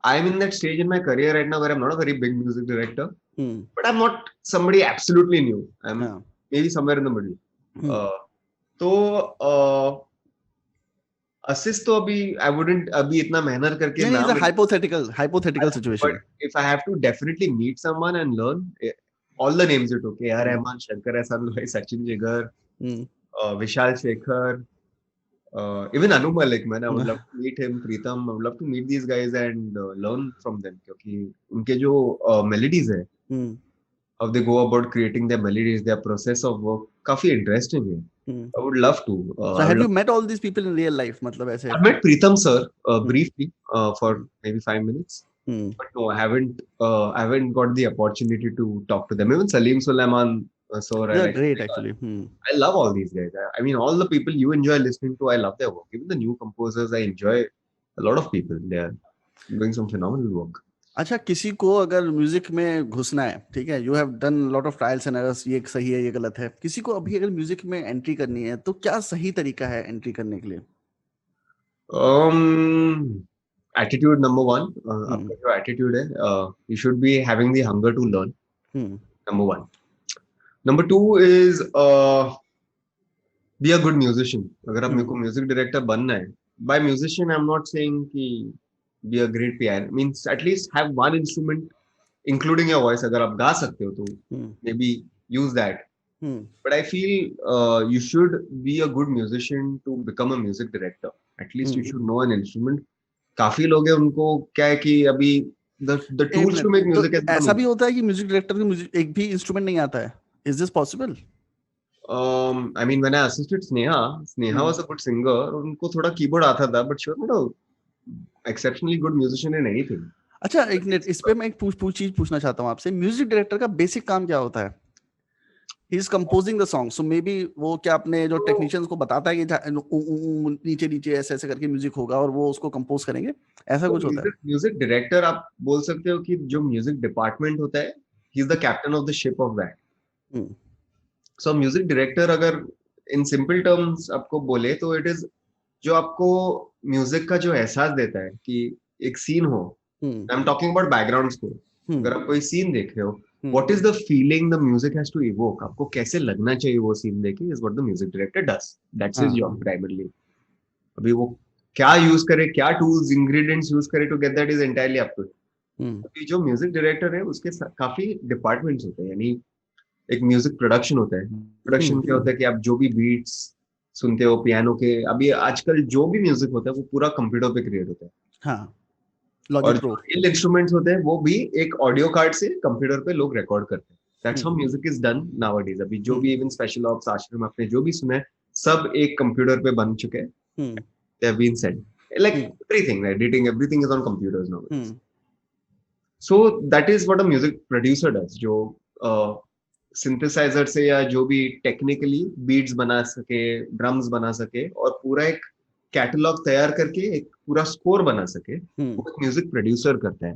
I'm in that stage in my career right now where I'm not a very big music director, but I'm not somebody absolutely new. I'm maybe somewhere in the middle. तो assist तो अभी I wouldn't अभी इतना मेहनत करके नहीं, it's a hypothetical situation. But if I have to definitely meet someone and learn, all the names you took, A.R. Rahman, Shankar Ehsaan Loy, Sachin Jigar, Vishal Shekhar, even Anu Malik, man, I would love to meet him, Pritam, I would love to meet these guys and learn from them, क्योंकि उनके जो melodies है, how they go about creating their melodies, their process of work, काफी interesting है. I would love to. So have you met all these people in real life? मतलब ऐसे? I met Pritam sir briefly for maybe 5 minutes, but no, I haven't got the opportunity to talk to them. Even Salim Sulaiman. So they're great actually. I love all these guys. I mean, all the people you enjoy listening to, I love their work. Even the new composers, I enjoy a lot of people. They are doing some phenomenal work. अच्छा, किसी को अगर music में घुसना है, ठीक है, you have done lot of trials and errors, ये सही है ये गलत है, किसी को अभी अगर म्यूजिक में एंट्री करनी है तो क्या सही तरीका है एंट्री करने के लिए? Attitude number one. आपका जो attitude है, you should be having the hunger to learn. Number one. Number two is be a good musician. अगर आप मेरे को म्यूजिक डायरेक्टर बनना है, by musician I'm not saying कि be a great piano, means at least have one instrument including your voice. अगर आप गा सकते हो तो maybe use that. But I feel you should be a good musician to become a music director. At least you should know an instrument. काफी लोग हैं उनको क्या है कि अभी the tools to make music है, ऐसा भी होता है कि म्यूजिक डायरेक्टर को एक भी इंस्ट्रूमेंट नहीं आता है? Is this possible? I mean, when I assisted Sneha was a good singer. उनको थोड़ा कीबोर्ड आता था, but she was not a exceptionally good musician in anything. अच्छा, एक मिनट, इस पे मैं एक चीज पूछना चाहता हूँ आपसे। म्यूजिक डायरेक्टर का बेसिक काम क्या होता है? He is composing the song, so maybe वो क्या अपने जो टेक्नीशियंस को बताता है कि नीचे नीचे ऐसे ऐसे करके म्यूजिक होगा और वो उसको कंपोज करेंगे, ऐसा कुछ होता है? म्यूजिक डायरेक्टर आप बोल सकते हो कि जो म्यूजिक डिपार्टमेंट होता है, he is the captain of the ship of that. So music director अगर इन सिंपल टर्म्स आपको बोले तो इट इज जो आपको म्यूजिक का जो एहसास देता है कि एक सीन हो, I am talking about background score, अगर आप कोई सीन देख रहे हो, what is the feeling the music has to evoke, आपको कैसे लगना चाहिए वो सीन देखे, is what the music director does, that's his job primarily. अभी वो क्या यूज करे, क्या टूल्स इंग्रेडिएंट्स यूज करे to get that is entirely up to. अभी जो म्यूजिक डायरेक्टर है उसके काफी डिपार्टमेंट्स होते हैं, यानी एक म्यूजिक प्रोडक्शन होता है. प्रोडक्शन क्या होता है कि आप जो भी बीट्स सुनते हो पियानो के, अभी आजकल जो भी म्यूजिक होता है वो पूरा कंप्यूटर पे क्रिएट होता है. हाँ, लॉजिक और प्रो। रियल इंस्ट्रूमेंट्स होते हैं वो भी एक ऑडियो कार्ड से कंप्यूटर पे लोग रिकॉर्ड करते हैं। That's how music is done nowadays. अभी जो भी इवन स्पेशल ऑप्स आश्रम आपने जो भी सुने सब एक कंप्यूटर पे बन चुके हैं। They have been said like everything, editing, everything is on computers nowadays. So that is what a music producer does, जो सिंथेसाइजर से या जो भी टेक्निकली बीट्स बना सके, ड्रम्स बना सके और पूरा एक कैटलॉग तैयार करके एक पूरा स्कोर बना सके, वो एक म्यूजिक प्रोड्यूसर करता है।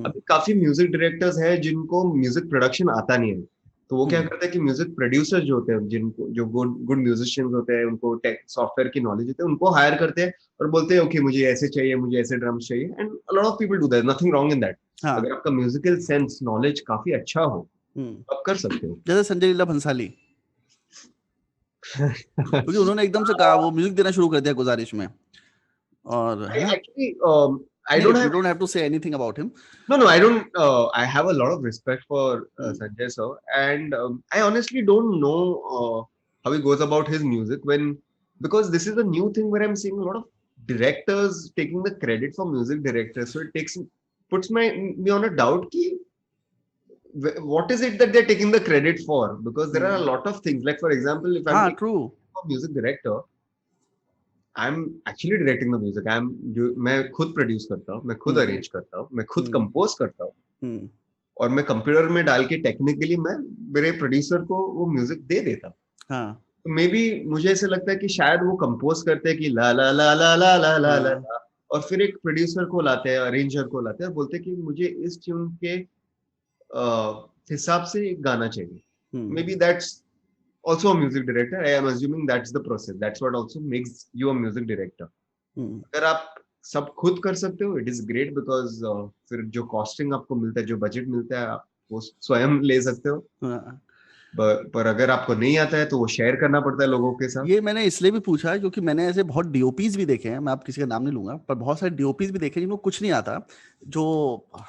अभी काफी म्यूजिक डायरेक्टर्स हैं जिनको म्यूजिक प्रोडक्शन आता नहीं है, तो वो क्या करते हैं कि म्यूजिक प्रोड्यूसर जो होते हैं, जिनको जो गुड म्यूजिशियंस होते हैं, उनको टेक सॉफ्टवेयर की नॉलेज होती है, उनको हायर करते हैं और बोलते हैं ओके मुझे ऐसे चाहिए, मुझे ऐसे ड्रम्स चाहिए, and a lot of people do that, nothing wrong in that. अगर आपका म्यूजिकल सेंस नॉलेज काफी अच्छा हो आप कर सकते हो। जैसे संजय लीला भंसाली क्योंकि उन्होंने एकदम से कहा, वो म्यूजिक देना शुरू कर दिया गुजारिश में। और actually I नहीं, don't you have don't have to say anything about him. no I don't I have a lot of respect for Sanjay sir, and I honestly don't know how he goes about his music because this is a new thing where I'm seeing a lot of directors taking the credit for music directors, so it puts me on a doubt ki what is it that they're taking the credit for, because there are a lot of things, like for example if I'm a music director, I'm actually directing the music, मैं खुद produce करता हूँ, मैं खुद arrange करता हूँ, मैं खुद कंपोज करता हूँ, और मैं कंप्यूटर में डाल के टेक्निकली मैं मेरे प्रोड्यूसर को वो म्यूजिक दे देता हूँ। तो मे बी मुझे ऐसे लगता है कि शायद वो कंपोज करते हैं कि ला ला ला ला ला ला ला ला, और फिर एक प्रोड्यूसर को लाते हैं, अरेंजर को लाते हैं और बोलते हैं कि मुझे इस ट्यून के हिसाब से एक गाना चाहिए। May be that's also a music director. I am assuming that's the process. That's what also makes you a music director. अगर आप सब खुद कर सकते हो, it is great because फिर जो कॉस्टिंग आपको मिलता है, जो बजट मिलता है, आप वो स्वयं ले सकते हो। पर अगर आपको नहीं आता है तो वो शेयर करना पड़ता है लोगों के साथ। ये मैंने इसलिए भी पूछा है क्योंकि मैंने ऐसे बहुत डीओपीज भी देखे हैं, मैं आप किसी का नाम नहीं लूंगा, पर बहुत सारे डीओपीज भी देखे जिनको कुछ नहीं आता, जो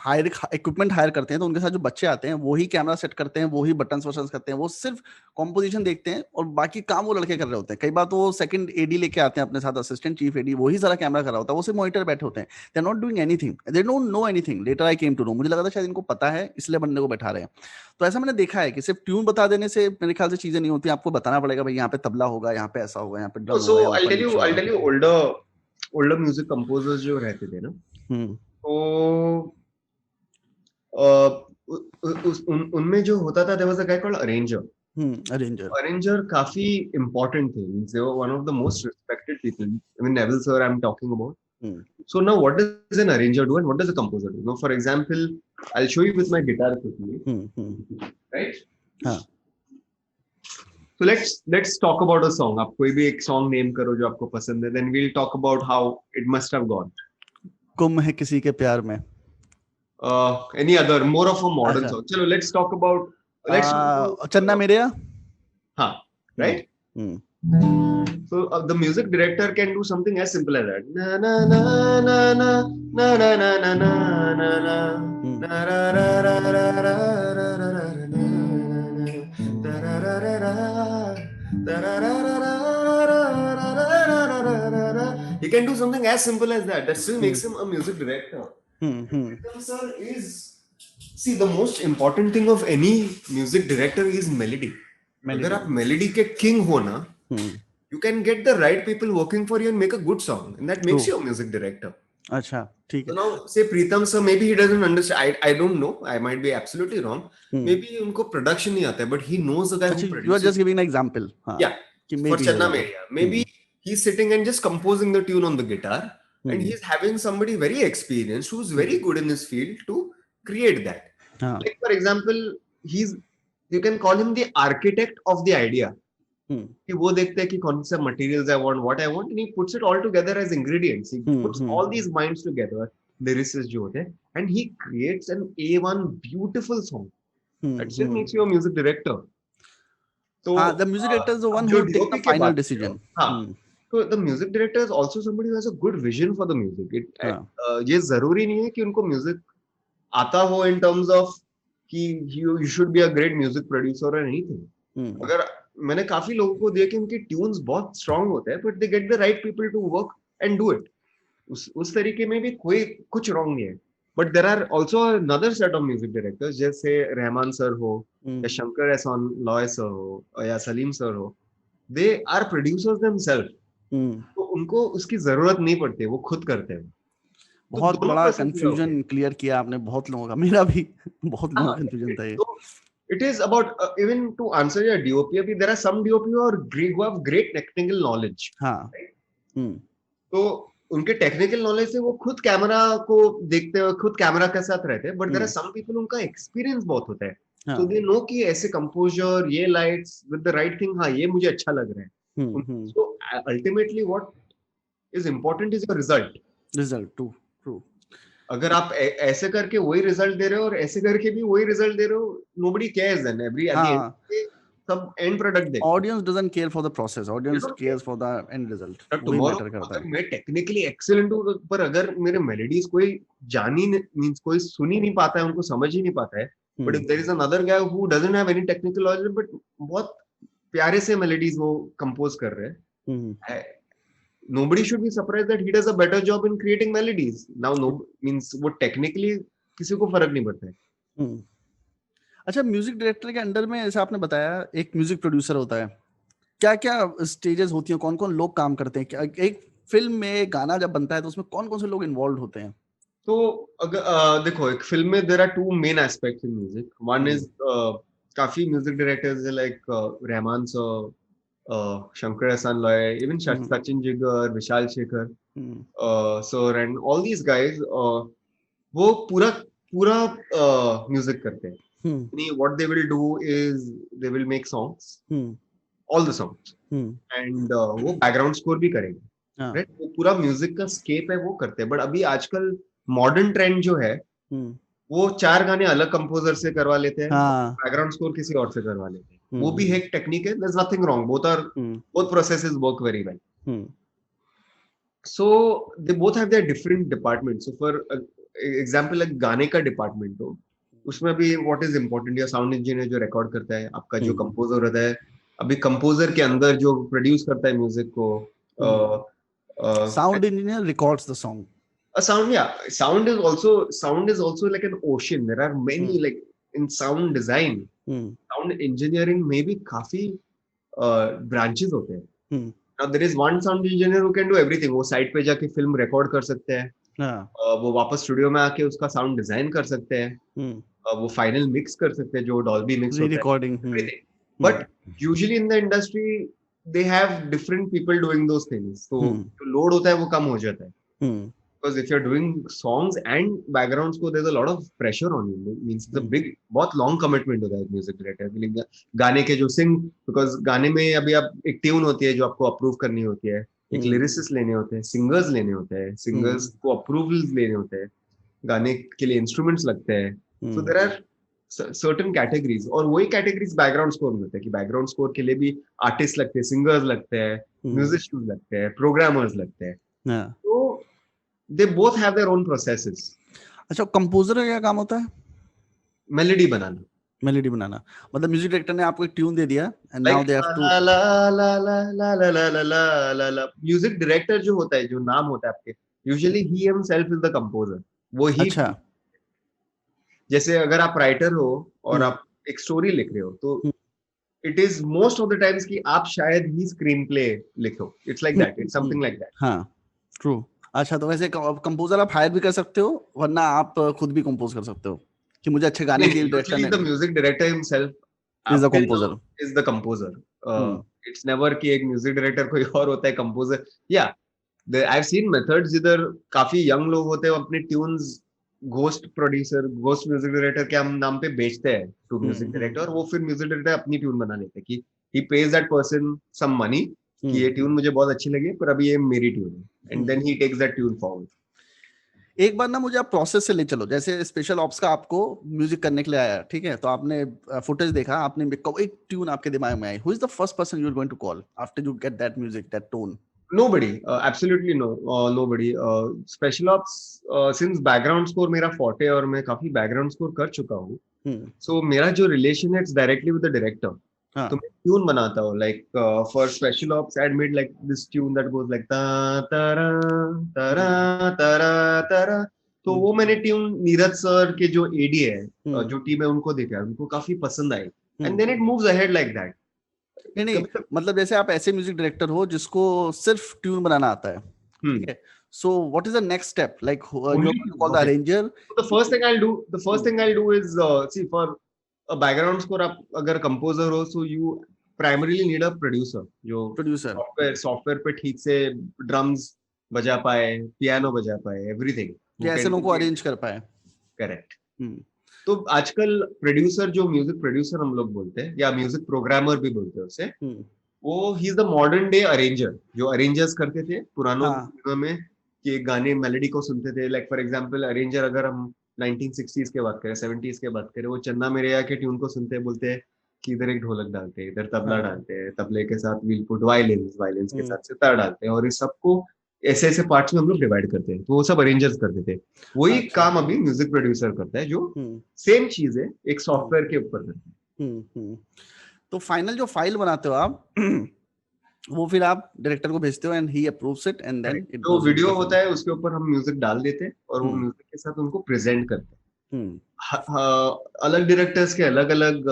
हायर इक्विपमेंट हायर करते हैं, तो उनके साथ जो बच्चे आते हैं वही कैमरा सेट करते हैं, वही बटन्स वटन्स करते हैं, वो सिर्फ कॉम्पोजिशन देखते हैं और बाकी काम वो लड़के कर रहे होते हैं। कई बार तो वो सेकंड एडी लेके आते हैं अपने साथ, असिस्टेंट चीफ एडी, वही सारा कैमरा कर रहा होता है, वो सिर्फ मॉनिटर बैठे होते हैं। They are not doing anything, they don't know anything. Later I came to know, मुझे लगा था शायद इनको पता है इसलिए बंदे को बैठा रहे हैं। तो ऐसा मैंने देखा है कि सिर्फ ट्यून बता देने से मेरे ख्याल से चीजें नहीं होती, आपको बताना पड़ेगा भाई यहाँ पे तबला होगा, यहाँ पे ऐसा होगा, यहाँ पे ड्रम so होगा, I'll tell you older music composers जो रहते थे ना, तो उनमें जो होता था, there was a guy called arranger. Arranger काफी important थे, means they were one of the most respected people. I mean Neville sir I'm talking about. So now what does an arranger do and what does a composer do? Now for example, I'll show you with my guitar quickly. Right? So let's talk about a song. आप कोई भी एक song name करो जो आपको पसंद है, then we'll talk about how it must have gone. गुम है किसी के प्यार में. Any other more of a modern song. चलो let's talk about Channa Mereya. हाँ, right? So the music director can do something as simple as that. Na na na na na na na na na na na na ra ra ra ra ra ra ra ra he can do something as simple as that. That still makes him a music director. Sir see, the most important thing of any music director is melody. अगर आप melody के king हो ना, you can get the right people working for you and make a good song, and that makes you a music director. अच्छा, ठीक है. So now say Pritam sir, maybe he doesn't understand. I don't know. I might be absolutely wrong. Maybe उनको production नहीं आता है, but he knows the guy who produces. You are just giving an example. Yeah. For Channa Meria, maybe he's sitting and just composing the tune on the guitar, and he's having somebody very experienced who's very good in his field to create that. Like for example, you can call him the architect of the idea. कि वो देखते हैं कि कौन से materials I want, what I want, and he puts it all together as ingredients. He puts all these minds together, lyricists जो होते हैं, and he creates an A1 beautiful song. That still makes you a music director. So the music director is the one who takes the final decision. So the music director is also somebody who has a good vision for the music. ये जरूरी नहीं है कि उनको music आता हो in terms of कि you should be a great music producer or anything. अगर मैंने काफी लोगों को देखा कि उनके ट्यून्स बहुत स्ट्रांग होते हैं, but they get the right people to work and do it. उस तरीके में भी कोई कुछ रॉन्ग नहीं है. But there are also another set of music directors, जैसे रहमान सर हो या शंकर एहसान लॉय सर हो या सलीम सर हो, they are producers themselves. तो उनको उसकी जरूरत नहीं पड़ती, वो खुद करते हैं. बहुत बड़ा कंफ्यूजन क्लियर किया आपने बहुत लोगों का, मेरा भी बहुत लोगों का कंफ्यूजन था ये. It is about even to answer your DOP, अभी there are some DOP who have great technical knowledge. हाँ. Right? तो उनके टेक्निकल नॉलेज से वो खुद कैमरा को देखते हुए खुद कैमरा के साथ रहते हैं, but there are some people उनका एक्सपीरियंस बहुत होता है, सो दे नो कि ऐसे कंपोजर, ये lights with the right thing, हाँ ये मुझे अच्छा लग रहा है. So ultimately what is important is your result. True. अगर आप ऐसे करके वही रिजल्ट दे रहे हो और ऐसे करके भी वही रिजल्ट दे रहे हो, nobody cares then. Every at the end सब end product देखते हैं. Audience doesn't care for the process. Audience cares for the end result. वही मैटर करता है. मैं technically excellent हूँ, पर अगर मेरे melodies कोई जान ही means कोई सुन ही नहीं पाता है, उनको समझ ही नहीं पाता है. But if there is another guy who doesn't have any technical knowledge, but बहुत प्यारे से melodies वो compose कर रहे हैं. Nobody should be surprised that he does a better job in creating melodies. Now, no means वो technically किसी को फर्क नहीं पड़ता है. अच्छा, म्यूजिक डायरेक्टर के अंडर में जैसे आपने बताया एक म्यूजिक प्रोड्यूसर होता है, क्या क्या स्टेजेस होती हैं, कौन कौन लोग काम करते हैं, क्या एक फिल्म में गाना जब बनता है तो उसमें कौन कौन से लोग इन्वॉल्व होते हैं? तो अगर देखो, एक फिल्म में there are two main aspects in music. One is काफी music directors like Rahman sir, Shankar Ehsaan Loy, even Sachin Jigar, Vishal Shekhar, sir, and all these guys, वो पूरा म्यूजिक करते हैं. What they will do is they will make songs, all the songs, and वो background score भी करेंगे. Right, वो पूरा music का स्केप है वो करते हैं. बट अभी आजकल मॉडर्न ट्रेंड जो है, वो 4 गाने अलग कंपोजर से करवा लेते हैं, बैकग्राउंड स्कोर किसी और से करवा लेते हैं. वो भी एक टेक्निक है. There is nothing wrong, both processes work very well. So they both have their different departments. So for example, like गाने का डिपार्टमेंट हो, उसमें भी व्हाट इज इम्पोर्टेंट, या साउंड इंजीनियर जो रिकॉर्ड करता है, आपका जो कंपोजर होता है, अभी कंपोजर के अंदर जो प्रोड्यूस करता है म्यूजिक को, sound engineer records the song. Sound is also like an ocean. There are many like in sound design, sound engineering में भी काफी branches होते हैं. Now there is one sound engineer who can do everything. वो site पे जाके film record कर सकते हैं, वो वापस स्टूडियो में आके उसका साउंड डिजाइन कर सकते हैं, वो फाइनल मिक्स कर सकते हैं जो डॉल्बी मिक्स होता है, recording. But usually in the industry they have different people doing those things, तो जो लोड होता है वो कम हो जाता है. Because if you're doing songs and background score, there's a lot of pressure on you. It means it's a big, बहुत long commitment होता है म्यूजिक डायरेक्टर. गाने के जो सिंग, because गाने में अभी आप एक ट्यून होती है जो आपको अप्रूव करनी होती है, एक लिरिसिस्ट लेने होते हैं, सिंगर्स लेने होते हैं, सिंगर्स को अप्रूवल्स लेने होते हैं, गाने के लिए इंस्ट्रूमेंट्स लगते हैं. So there are certain categories, और वही categories बैकग्राउंड स्कोर में होते हैं कि बैकग्राउंड स्कोर के लिए भी आर्टिस्ट लगते हैं, सिंगर्स लगते हैं, म्यूजिशियंस लगते हैं, प्रोग्रामर्स लगते हैं. तो they both have their own processes. अच्छा, कंपोजर का क्या काम होता है? मेलोडी बनाना. मतलब म्यूजिक डायरेक्टर ने आपको एक ट्यून दे दिया and now they have to ला ला ला ला ला ला ला ला ला ला. म्यूजिक डायरेक्टर जो होता है, जो नाम होता है आपके, usually he himself is the composer. वो ही. अच्छा, जैसे अगर आप राइटर हो और आप एक स्टोरी लिख रहे हो, तो it is most of the times कि आप शायद ही स्क्रीन प्ले लिखो. It's like that. It's something like that. हाँ, true. अच्छा, तो वैसे कंपोजर आप हायर भी कर सकते हो, वरना आप खुद भी कंपोज कर सकते हो कि मुझे अच्छे गाने के डायरेक्टर ने. The music director himself is the composer. It's never कि एक म्यूजिक डायरेक्टर कोई और होता है composer. Yeah, I've seen methods जिधर काफी यंग लोग होते हैं, अपने tunes ghost producer, ghost music director के नाम पे बेचते हैं टू म्यूजिक डायरेक्टर, और वो फिर म्यूजिक डायरेक्टर अपनी ट्यून बना लेते हैं कि he pays that person some money कि ये ट्यून मुझे बहुत अच्छी लगी, पर अभी ये मेरी ट्यून है, and then he takes that tune forward. एक बार ना मुझे आप प्रोसेस से ले चलो. जैसे स्पेशल ऑप्स का आपको म्यूजिक करने के लिए आया, ठीक है, तो आपने फुटेज देखा, आपने एक ट्यून आपके दिमाग में आई. Who is the first person you are going to call after you get that music, that tone? Nobody, absolutely no, nobody. Special ops, since background score मेरा forte और मैं काफी background score कर चुका हूँ, so मेरा जो relation है it's directly with the director. तो मैं ट्यून बनाता हूँ, like for special ops I had made like this tune that goes like ta ta ra ta ra ta ra ta ra. तो वो मैंने ट्यून नीरज सर के जो एडी है, जो टीम है, उनको देखा, उनको काफी पसंद आई, and then it moves ahead like that. नहीं, मतलब जैसे आप ऐसे म्यूजिक डायरेक्टर हो जिसको सिर्फ ट्यून बनाना आता है, ठीक है, so what is the next step, like you call the arranger? The first thing I'll do is see, for a background score, आप अगर composer हो, so you primarily need a producer जो सॉफ्टवेयर पे ठीक से ड्रम्स बजा पाए, piano बजा पाए, एवरीथिंग, ऐसे लोगों को अरेंज कर पाए। करेक्ट। तो आजकल प्रोड्यूसर, जो म्यूजिक प्रोड्यूसर हम लोग बोलते हैं, या म्यूजिक प्रोग्रामर भी बोलते हैं उसे, वो he is the modern day arranger, जो अरेंजर्स करते थे पुरानों दिनों में, कि गाने मेलोडी को सुनते थे। लाइक फॉर एग्जांपल अरेंजर, अगर हम 1960s के बात करें, 70s के बात करें, वो चन्ना मेरेया के ट्यून को सुनते हैं, बोलते हैं कि इधर एक ढोलक डालते हैं, इधर तबला डालते हैं, तबले के साथ वील पुट वायलिन्स के साथ सितार डालते हैं, और इस सबको ऐसे ऐसे पार्ट्स में हम लोग डिवाइड करते हैं। तो वो सब अरेंजर्स करते थे। वही काम अभी म्यूजिक प्रोड्यूसर करता है, जो सेम चीज है, एक सॉफ्टवेयर के ऊपर करता है। तो फाइनल जो फाइल बनाते हो आप वो फिर आप डायरेक्टर को भेजते हो, and he approves it, and then it जो वीडियो होता है उसके ऊपर हम म्यूजिक डाल देते हैं, और वो म्यूजिक के साथ उनको प्रेजेंट करते हैं। अलग डायरेक्टर्स के अलग अलग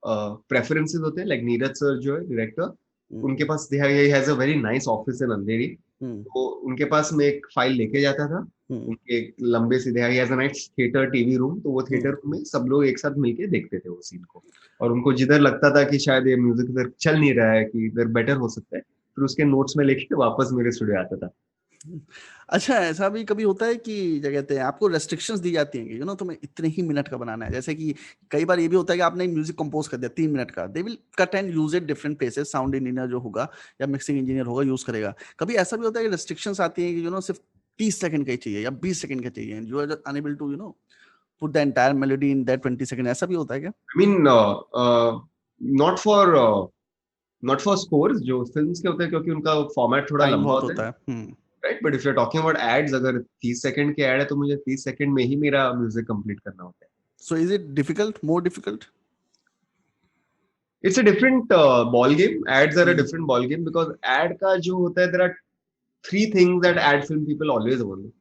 प्रेफरेंसेस होते हैं। लाइक नीरज सर जो है डायरेक्टर, उनके पास he has a very nice office in अंधेरी, तो उनके पास मैं एक फाइल लेके जाता था, उनके लंबे सीधे, he has a nice theater TV room, तो वो थिएटर रूम में सब लोग एक साथ मिलके देखते थे वो सीन को, और उनको जिधर लगता था कि शायद ये म्यूजिक इधर चल नहीं रहा है, कि इधर बेटर हो सकता है, फिर उसके नोट्स में लेके वापस मेरे स्टूडियो आता था। अच्छा, ऐसा भी कभी होता है कि क्या कहते हैं, आपको रेस्ट्रिक्शंस दी जाती हैं कि तुम्हें इतने ही मिनट का बनाना है? जैसे कि कई बार ये भी होता है कि आपने म्यूजिक कंपोज कर दिया 3 मिनट का, they will cut and use it different places, sound engineer जो होगा या मिक्सिंग इंजीनियर होगा यूज करेगा। कभी ऐसा भी होता है कि रेस्ट्रिक्शंस आती हैं कि सिर्फ 30 सेकंड का ही चाहिए या 20 सेकंड का चाहिए, you are unable to put the entire melody in that 20 second, ऐसा भी होता है क्या? I mean not for scores जो फिल्म्स के होते हैं, क्योंकि उनका फॉर्मेट थोड़ा लंबा होता है, right? But if you are talking about ads, अगर 30 सेकंड के ऐड है तो मुझे 30 सेकंड में ही मेरा म्यूजिक कंप्लीट करना होता है। So is it difficult, more difficult? It's a different ball game. Ads are a different ball game, because ad का जो होता है, there are 3 things that ad film people always want.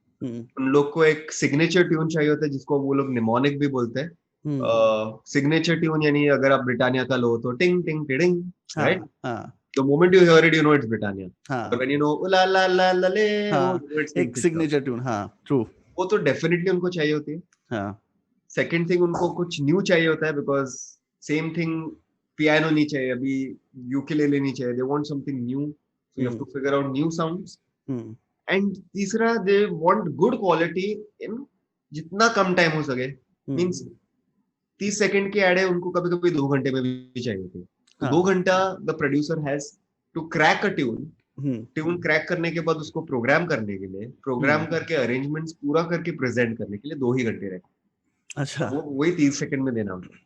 उन लोग को एक सिग्नेचर ट्यून चाहिए होता है, जिसको वो लोग निमोनिक भी बोलते हैं। सिग्नेचर ट्यून यानी अगर आप ब्रिटानिया का लो तो टिंग टिंग tiding, right? The moment you hear it, you know it's Britannia. But when you know la la la la le, एक सिग्नेचर ट्यून, ट्रू, वो तो डेफिनेटली उनको चाहिए होती है। सेकंड थिंग, उनको कुछ न्यू चाहिए होता है, बिकॉज सेम थिंग पियानो नहीं चाहिए अभी, यूकेलेले नहीं चाहिए, they want something new, so you have to figure out new sounds. And तीसरा, they want good quality in जितना कम टाइम हो सके। मींस 30 सेकंड की ऐड है, उनको कभी कभी 2 घंटे में भी चाहिए होती है। 2 घंटा the producer has to crack a tune crack करने के बाद उसको प्रोग्राम करने के लिए, प्रोग्राम करके अरेंजमेंट्स पूरा करके प्रेजेंट करने के लिए 2 ही घंटे रहते। अच्छा, वो वही 30 सेकंड में देना होता है।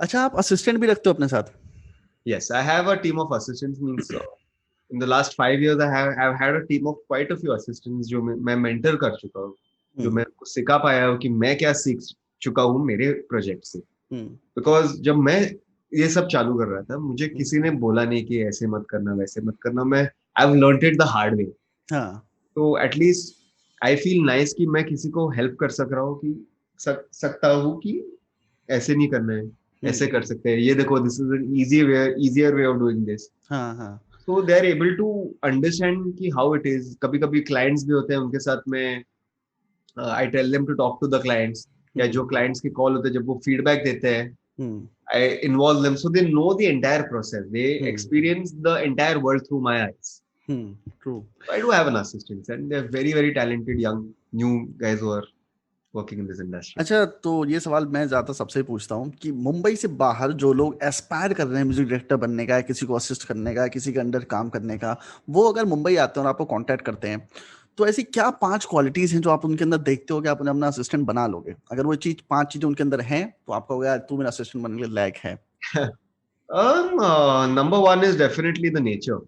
अच्छा, आप असिस्टेंट भी रखते हो अपने साथ? Yes, I have a team of assistants. Means in the last 5 years I've had a team of quite a few assistants जो मैं मेंटर कर चुका हूँ, जो मैं उनको सिखा पाया हूँ कि मैं क्या सीख चुका हूँ मेरे प्रोजेक्ट से। बिकॉज जब मैं ये सब चालू कर रहा था, मुझे किसी ने बोला नहीं कि ऐसे मत करना, वैसे मत करना। मैं I have learned it the hard way. तो एटलीस्ट आई फील नाइस कि मैं किसी को हेल्प कर सक रहा हूँ, कि सकता हूँ कि ऐसे नहीं करना है, ऐसे कर सकते हैं, ये देखो, this is an easier way of doing this. So they are able to understand कि हाउ इट इज। कभी कभी क्लाइंट्स भी होते हैं, उनके साथ में I tell them to talk to the clients, या जो क्लाइंट्स की कॉल होते हैं, जब वो फीडबैक देते हैं, I involve them so they know the entire process. They experience the entire world through my eyes. True. So I do have an assistant, and they're very, very talented young new guys who are working in this industry. अच्छा, तो ये सवाल मैं ज्यादा सबसे पूछता हूँ कि मुंबई से बाहर जो लोग एस्पायर कर रहे हैं म्यूजिक डायरेक्टर बनने का, किसी को असिस्ट करने का, किसी के अंडर काम करने का, वो अगर मुंबई आते हैं और आपको कांटेक्ट करते हैं, तो ऐसी क्या 5 क्वालिटीज हैं जो आप उनके अंदर देखते हो कि आप उन्हें अपना असिस्टेंट बना लोगे? अगर वो 5 चीजें उनके अंदर हैं तो आपका हो गया, तू मेरा असिस्टेंट बनने के लायक है। Number 1 is definitely the nature.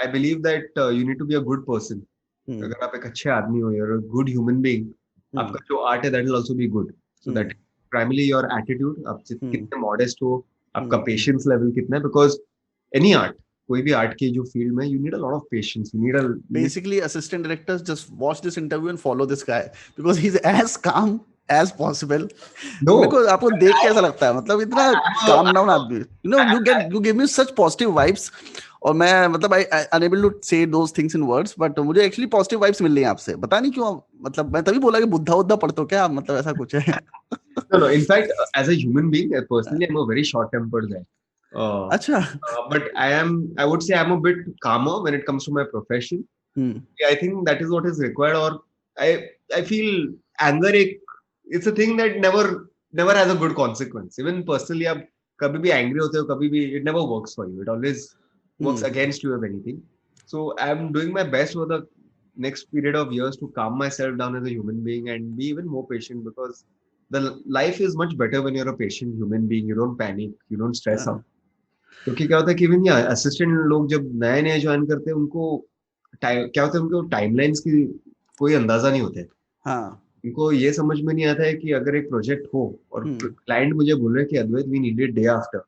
I believe that you need to be a good person. अगर आप एक अच्छे आदमी हो, you're a good human being, आपका जो आर्ट है that will also be good. So that primarily your attitude, आप कितने modest हो, आपका patience level कितना है, because any art, कोई भी आर्ट की जो फील्ड में, you need a lot of patience. Basically, assistant directors just watch this interview and follow this guy because he's as calm as possible. मेरे No, को आपको देख के ऐसा लगता है, मतलब इतना काम डाउन आदमी, you give me such positive vibes. और मैं मतलब I unable to say those things in words, but मुझे actually positive vibes मिल रही हैं आपसे, पता नहीं क्यों, मतलब मैं तभी बोला कि बुद्धा उद्धा पढ़ते हो क्या, मतलब ऐसा कुछ है. no. In fact, as a human being, personally, I'm a very short-tempered guy. अच्छा. But I would say I'm a bit calmer when it comes to my profession. Yeah, I think that is what is required. Or I feel anger it's a thing that never has a good consequence. Even personally, आप कभी भी angry होते हो, कभी भी it never works for you. It always works against you if anything. So I'm doing my best for the next period of years to calm myself down as a human being and be even more patient, because the life is much better when you're a patient human being. You don't panic, you don't stress out. क्योंकि क्या होता है कि even या assistant लोग जब नए नए ज्वाइन करते हैं, उनको क्या होता है, उनको टाइमलाइंस की कोई अंदाजा नहीं होता है. हाँ. उनको ये समझ में नहीं आता है कि अगर एक प्रोजेक्ट हो और क्लाइंट मुझे बोल रहे हैं कि Advait we need it day after,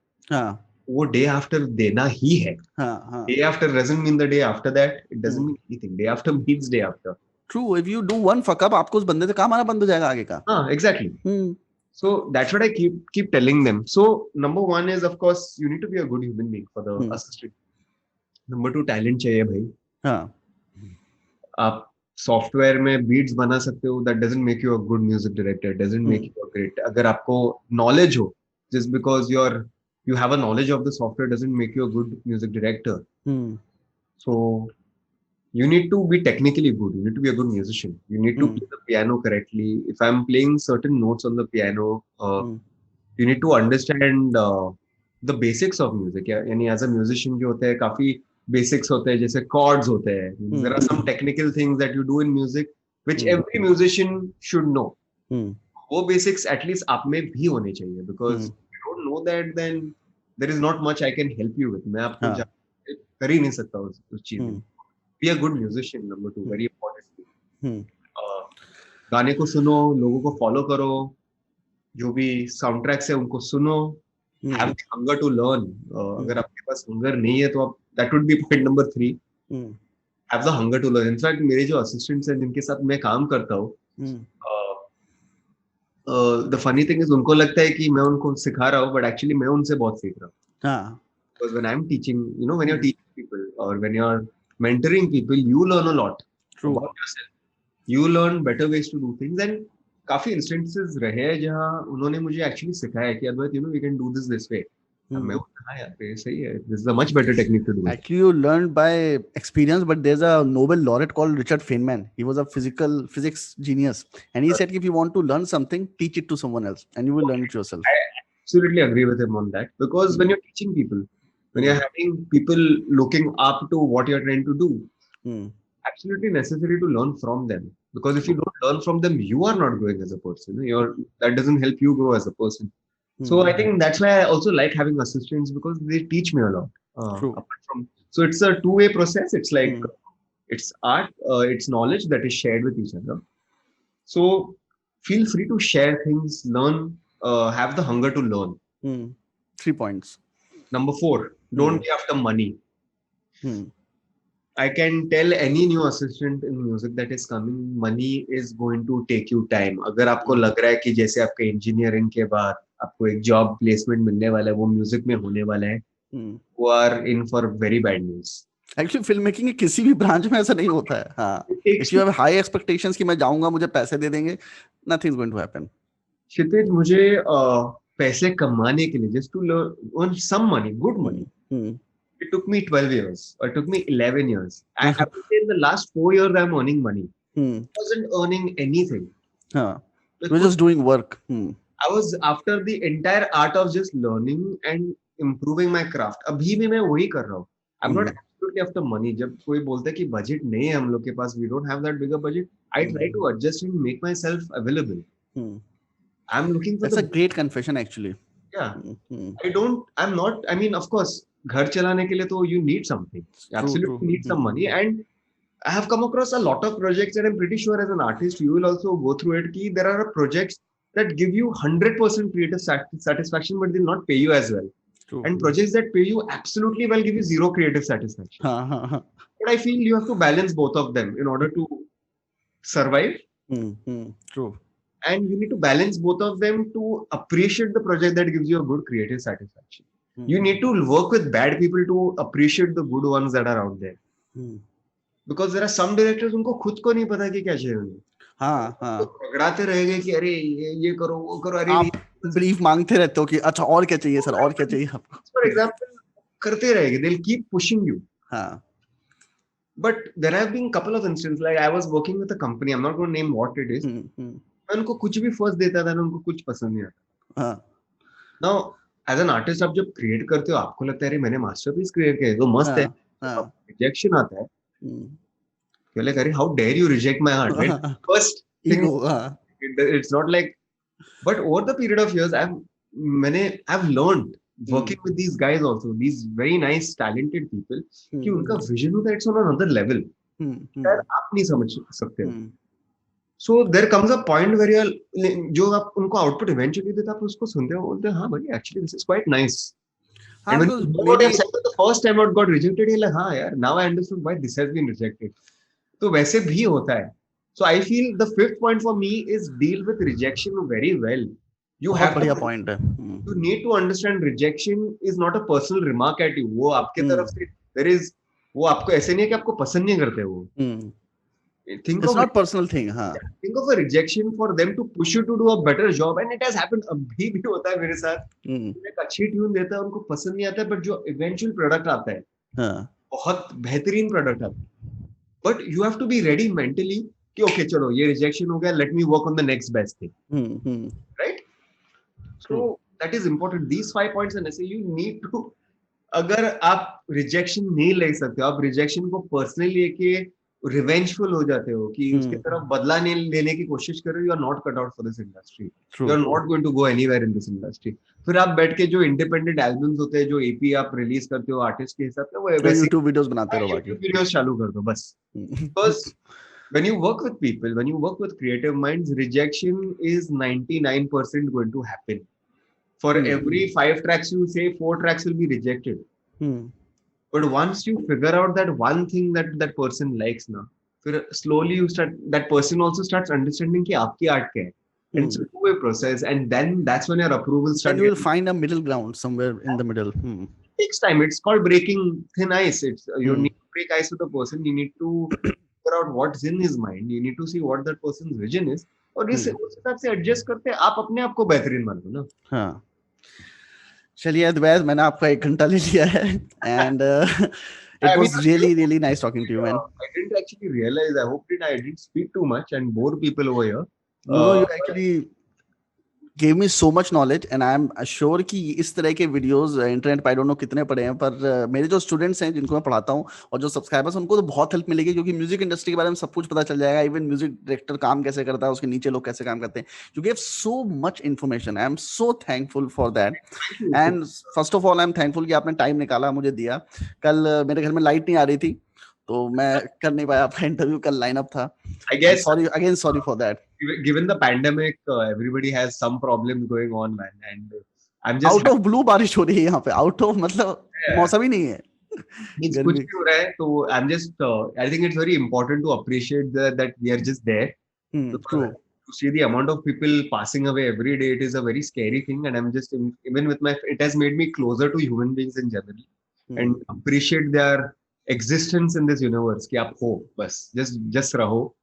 वो डे आफ्टर देना ही है. Day after doesn't mean the day after that, it doesn't mean anything. Day after means day after. True. If you do one fuck up, आपको उस बंदे से काम आना बंद हो जाएगा आगे का. हाँ, exactly. So that's what I keep telling them. So number one is, of course, you need to be a good human being for the assistant. Number two, talent चाहिए भाई. हाँ. आप सॉफ्टवेयर में बीट्स बना सकते हो, that doesn't make you a good music director. Doesn't make you a great. अगर आपको knowledge हो, just because you have a knowledge of the software doesn't make you a good music director. So you need to be technically good. You need to be a good musician. You need to play the piano correctly. If I'm playing certain notes on the piano, you need to understand the basics of music. यानी as a musician जो होते हैं काफी basics होते हैं, जैसे chords होते हैं. There are some technical things that you do in music which every musician should know. वो basics at least आप में भी होने चाहिए, because if you don't know that, then there is not much I can help you with. मैं आपको कर ही नहीं सकता उस चीज में. Be a good musician. Number two, very important. गाने को सुनो, लोगों को फॉलो करो, जो भी साउंड ट्रैक्स है उनको सुनो. Have the hunger to learn. अगर आपके पास हंगर नहीं है तो आप, that would be point number 3. Have the hunger to learn. In fact, मेरे जो असिस्टेंट्स हैं जिनके साथ मैं काम करता हूँ, the funny thing is उनको लगता है कि मैं उनको सिखा रहा हूँ, but actually मैं उनसे बहुत सीख रहा हूँ. Because when I'm teaching, when you're teaching people or when you're mentoring people, you learn a lot about yourself. You learn better ways to do things. And काफी instances रहे हैं जहाँ उन्होंने मुझे actually सिखाया कि अद्वैत, we can do this way. मैं हाँ यार, ये सही है. This is a much better technique to do. Actually, you learned by experience, but there's a Nobel laureate called Richard Feynman. He was a physics genius, and he said if you want to learn something, teach it to someone else, and you will learn it yourself. I absolutely agree with him on that, because when you're teaching people, when you're having people looking up to what you're trying to do, absolutely necessary to learn from them. Because if you don't learn from them, you are not growing as a person. That doesn't help you grow as a person. So I think that's why I also like having assistants, because they teach me a lot. So it's a two-way process. It's like it's art, it's knowledge that is shared with each other. So feel free to share things, learn, have the hunger to learn. 3 points. Number 4, don't be after money. I can tell any new assistant in music that is coming, money is going to take you time. अगर आपको लग रहा है कि जैसे आपके engineering के बाद आपको एक जॉब प्लेसमेंट मिलने वाला है, वो म्यूजिक में होने वाला है, you are in for very bad news. Actually, film making के किसी भी ब्रांच में ऐसा नहीं होता है. हाँ. If you have high expectations कि मैं जाऊंगा, मुझे पैसे दे देंगे, nothing is going to happen. क्षितिज, मुझे पैसे कमाने के लिए, just to earn some money, good money, it took me 12 years, or it took me 11 years. I have to say in the last 4 years I'm earning money. I wasn't earning anything. You were just doing work. I was after the entire art of just learning and improving my craft. अभी भी मैं वही कर रहा हूँ. I'm not absolutely after money. जब कोई बोलता है कि बजट नहीं है हम लोग के पास, we don't have that bigger budget, I try to adjust and make myself available. I'm looking for. That's a great confession, actually. Yeah. I mean, of course, घर चलाने के लिए तो you need something. You absolutely need some money. And I have come across a lot of projects, and I'm pretty sure as an artist, you will also go through it, कि there are projects that give you 100% creative satisfaction, but they'll not pay you as well. True. And projects that pay you absolutely well give you zero creative satisfaction. But I feel you have to balance both of them in order to survive. True. And you need to balance both of them to appreciate the project that gives you a good creative satisfaction. You need to work with bad people to appreciate the good ones that are out there. Because there are some directors उनको खुद को नहीं पता कि क्या चाहिए उन्हें. पकड़ाते रहेंगे कि अरे ये करो वो करो. अरे आप ब्रीफ मांगते रहते हो कि अच्छा और क्या चाहिए सर, और क्या चाहिए आपको. For example, करते रहेंगे. They'll keep pushing you. But there have been couple of instances, like I was working with a company, I'm not going to name what it is. मैं उनको कुछ भी फर्स्ट देता था ना, उनको कुछ पसंद नहीं आता. Now, as an artist, आप जब क्रिएट करते हो आपको लगता है अरे मैंने मास्टरपीस क्रिएट किया है तो मस्त है. रिजेक्शन आता है. Like, how dare you reject my art? Right? First thing, it's not like, but over the period of years, I've learned working with these guys also, these very nice, talented people, कि उनका vision होता है, it's on another level. शायद आप नहीं समझ सकते. So there comes a point where जो आप उनको output eventually देते आप उसको सुनते हो बोलते हैं हाँ भाई actually this is quite nice. And when you know what I've said the first time what got rejected, you're like हाँ यार now I understood why this has been rejected. तो वैसे भी होता है. So I feel the fifth point for me is deal with rejection very well. You have बढ़िया point है. You need to understand rejection is not a personal remark at you. वो आपके तरफ से there is वो आपको ऐसे नहीं है कि आपको पसंद नहीं करते वो. It's not personal thing. Think of a rejection for them to push you to do a better job, and it has happened. अभी भी होता है मेरे साथ. एक अच्छी ट्यून देता है उनको पसंद नहीं आता है, but जो eventual product आता है बहुत बेहतरीन product आता है. But you have to be ready mentally कि okay चलो ये rejection हो गया, let me work on the next best thing. Right? So that is important. These 5 points and ऐसे you need to, अगर आप rejection नहीं ले सकते हो, आप rejection को personally लेके revengeful हो जाते हो कि उसके तरफ बदला नहीं लेने की कोशिश कर रहे हो, you are not cut out for this industry. You are not going to go anywhere in this industry. फिर आप बैठ के जो independent albums होते हैं, जो EP आप release करते हो artist के हिसाब से, वो वैसे YouTube videos बनाते रहो बाकी. YouTube videos चालू कर दो बस. Because when you work with people, when you work with creative minds, rejection is 99% going to happen. For every 5 tracks you say, 4 tracks will be rejected. But once you figure out that one thing that person likes now, slowly you start, that person also starts understanding कि आपकी art क्या है. And it's a two-way process, and then that's when your approval starts. And you will find a middle ground somewhere in the middle. It takes time. It's called breaking thin ice. It's you need to break ice with a person. You need to figure out what's in his mind. You need to see what that person's vision is. और इस हिसाब से adjust करते आप अपने आप को बेहतरीन मानो ना. हाँ. चलिए अद्वैत, मैंने आपका 1 घंटा ले लिया है and it was really nice talking to you, man. I didn't actually realize. I didn't speak too much and bore people over here. No, you actually gave me so much knowledge and I am sure कि इस तरह के videos internet पर I don't know कितने पड़े हैं, पर मेरे जो स्टूडेंट्स हैं जिनको मैं पढ़ाता हूँ और जो सब्सक्राइबर्स उनको तो बहुत हेल्प मिलेगी, क्योंकि म्यूजिक इंडस्ट्री के बारे में सब कुछ पता चल जाएगा. इवन म्यूजिक डायरेक्टर काम कैसे करता है, उसके नीचे लोग कैसे काम करते हैं. You gave so much information. I am so thankful for that. And first of all I am thankful कि आपने टाइम निकाला, मुझे दिया. कल मेरे घर में लाइट नहीं आ रही थी तो मैं कर नहीं पाया आपका इंटरव्यू. कल लाइनअप था. I guess sorry for that. Given the pandemic, everybody has some problems going on, man. And I'm just out of blue बारिश हो रही है यहाँ पे. Out of मतलब मौसम ही नहीं है. कुछ भी हो रहा है तो I'm just I think it's very important to appreciate that we are just there. True. To see the amount of people passing away every day, it is a very scary thing. And I'm just even with it has made me closer to human beings in general and appreciate their existence in this universe. कि आप हो बस just रहो.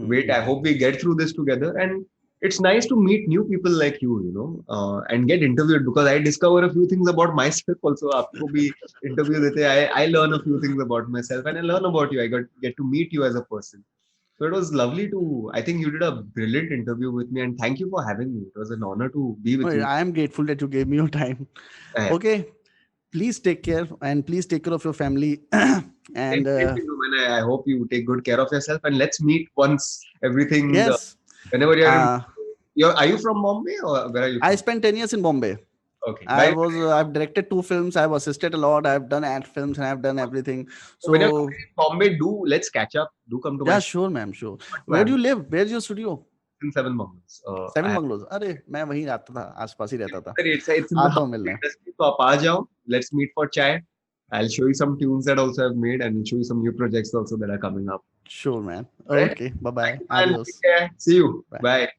Wait, I hope we get through this together, and it's nice to meet new people like you know, and get interviewed, because I discover a few things about myself also. आपको भी interview देते हैं, I learn a few things about myself and I learn about you. I get to meet you as a person. So it was lovely I think you did a brilliant interview with me, and thank you for having me. It was an honor to be with you. I am grateful that you gave me your time. Okay. Please take care, and please take care of your family. And I hope you take good care of yourself, and let's meet once everything. Yes. Whenever are you from Bombay or where are you from? I spent 10 years in Bombay. Okay. I've directed 2 films. I've assisted a lot. I've done ad films and I've done everything. So when you're in Bombay, let's catch up. Do come to my. Yeah, sure, ma'am. Sure. Where do you live? Where's your studio? In 7 Bungalows. 7 Bungalows. अरे मैं वहीं रहता था, आसपास ही रहता था. It's आता हूँ मिलने. तो आप आ जाओ. let's meet for chai. I'll show you some tunes that also I've made, and show you some new projects also that are coming up. Sure, man. Right? Okay, bye bye. Thank you, man. Adios. Take care. See you. Bye. Bye.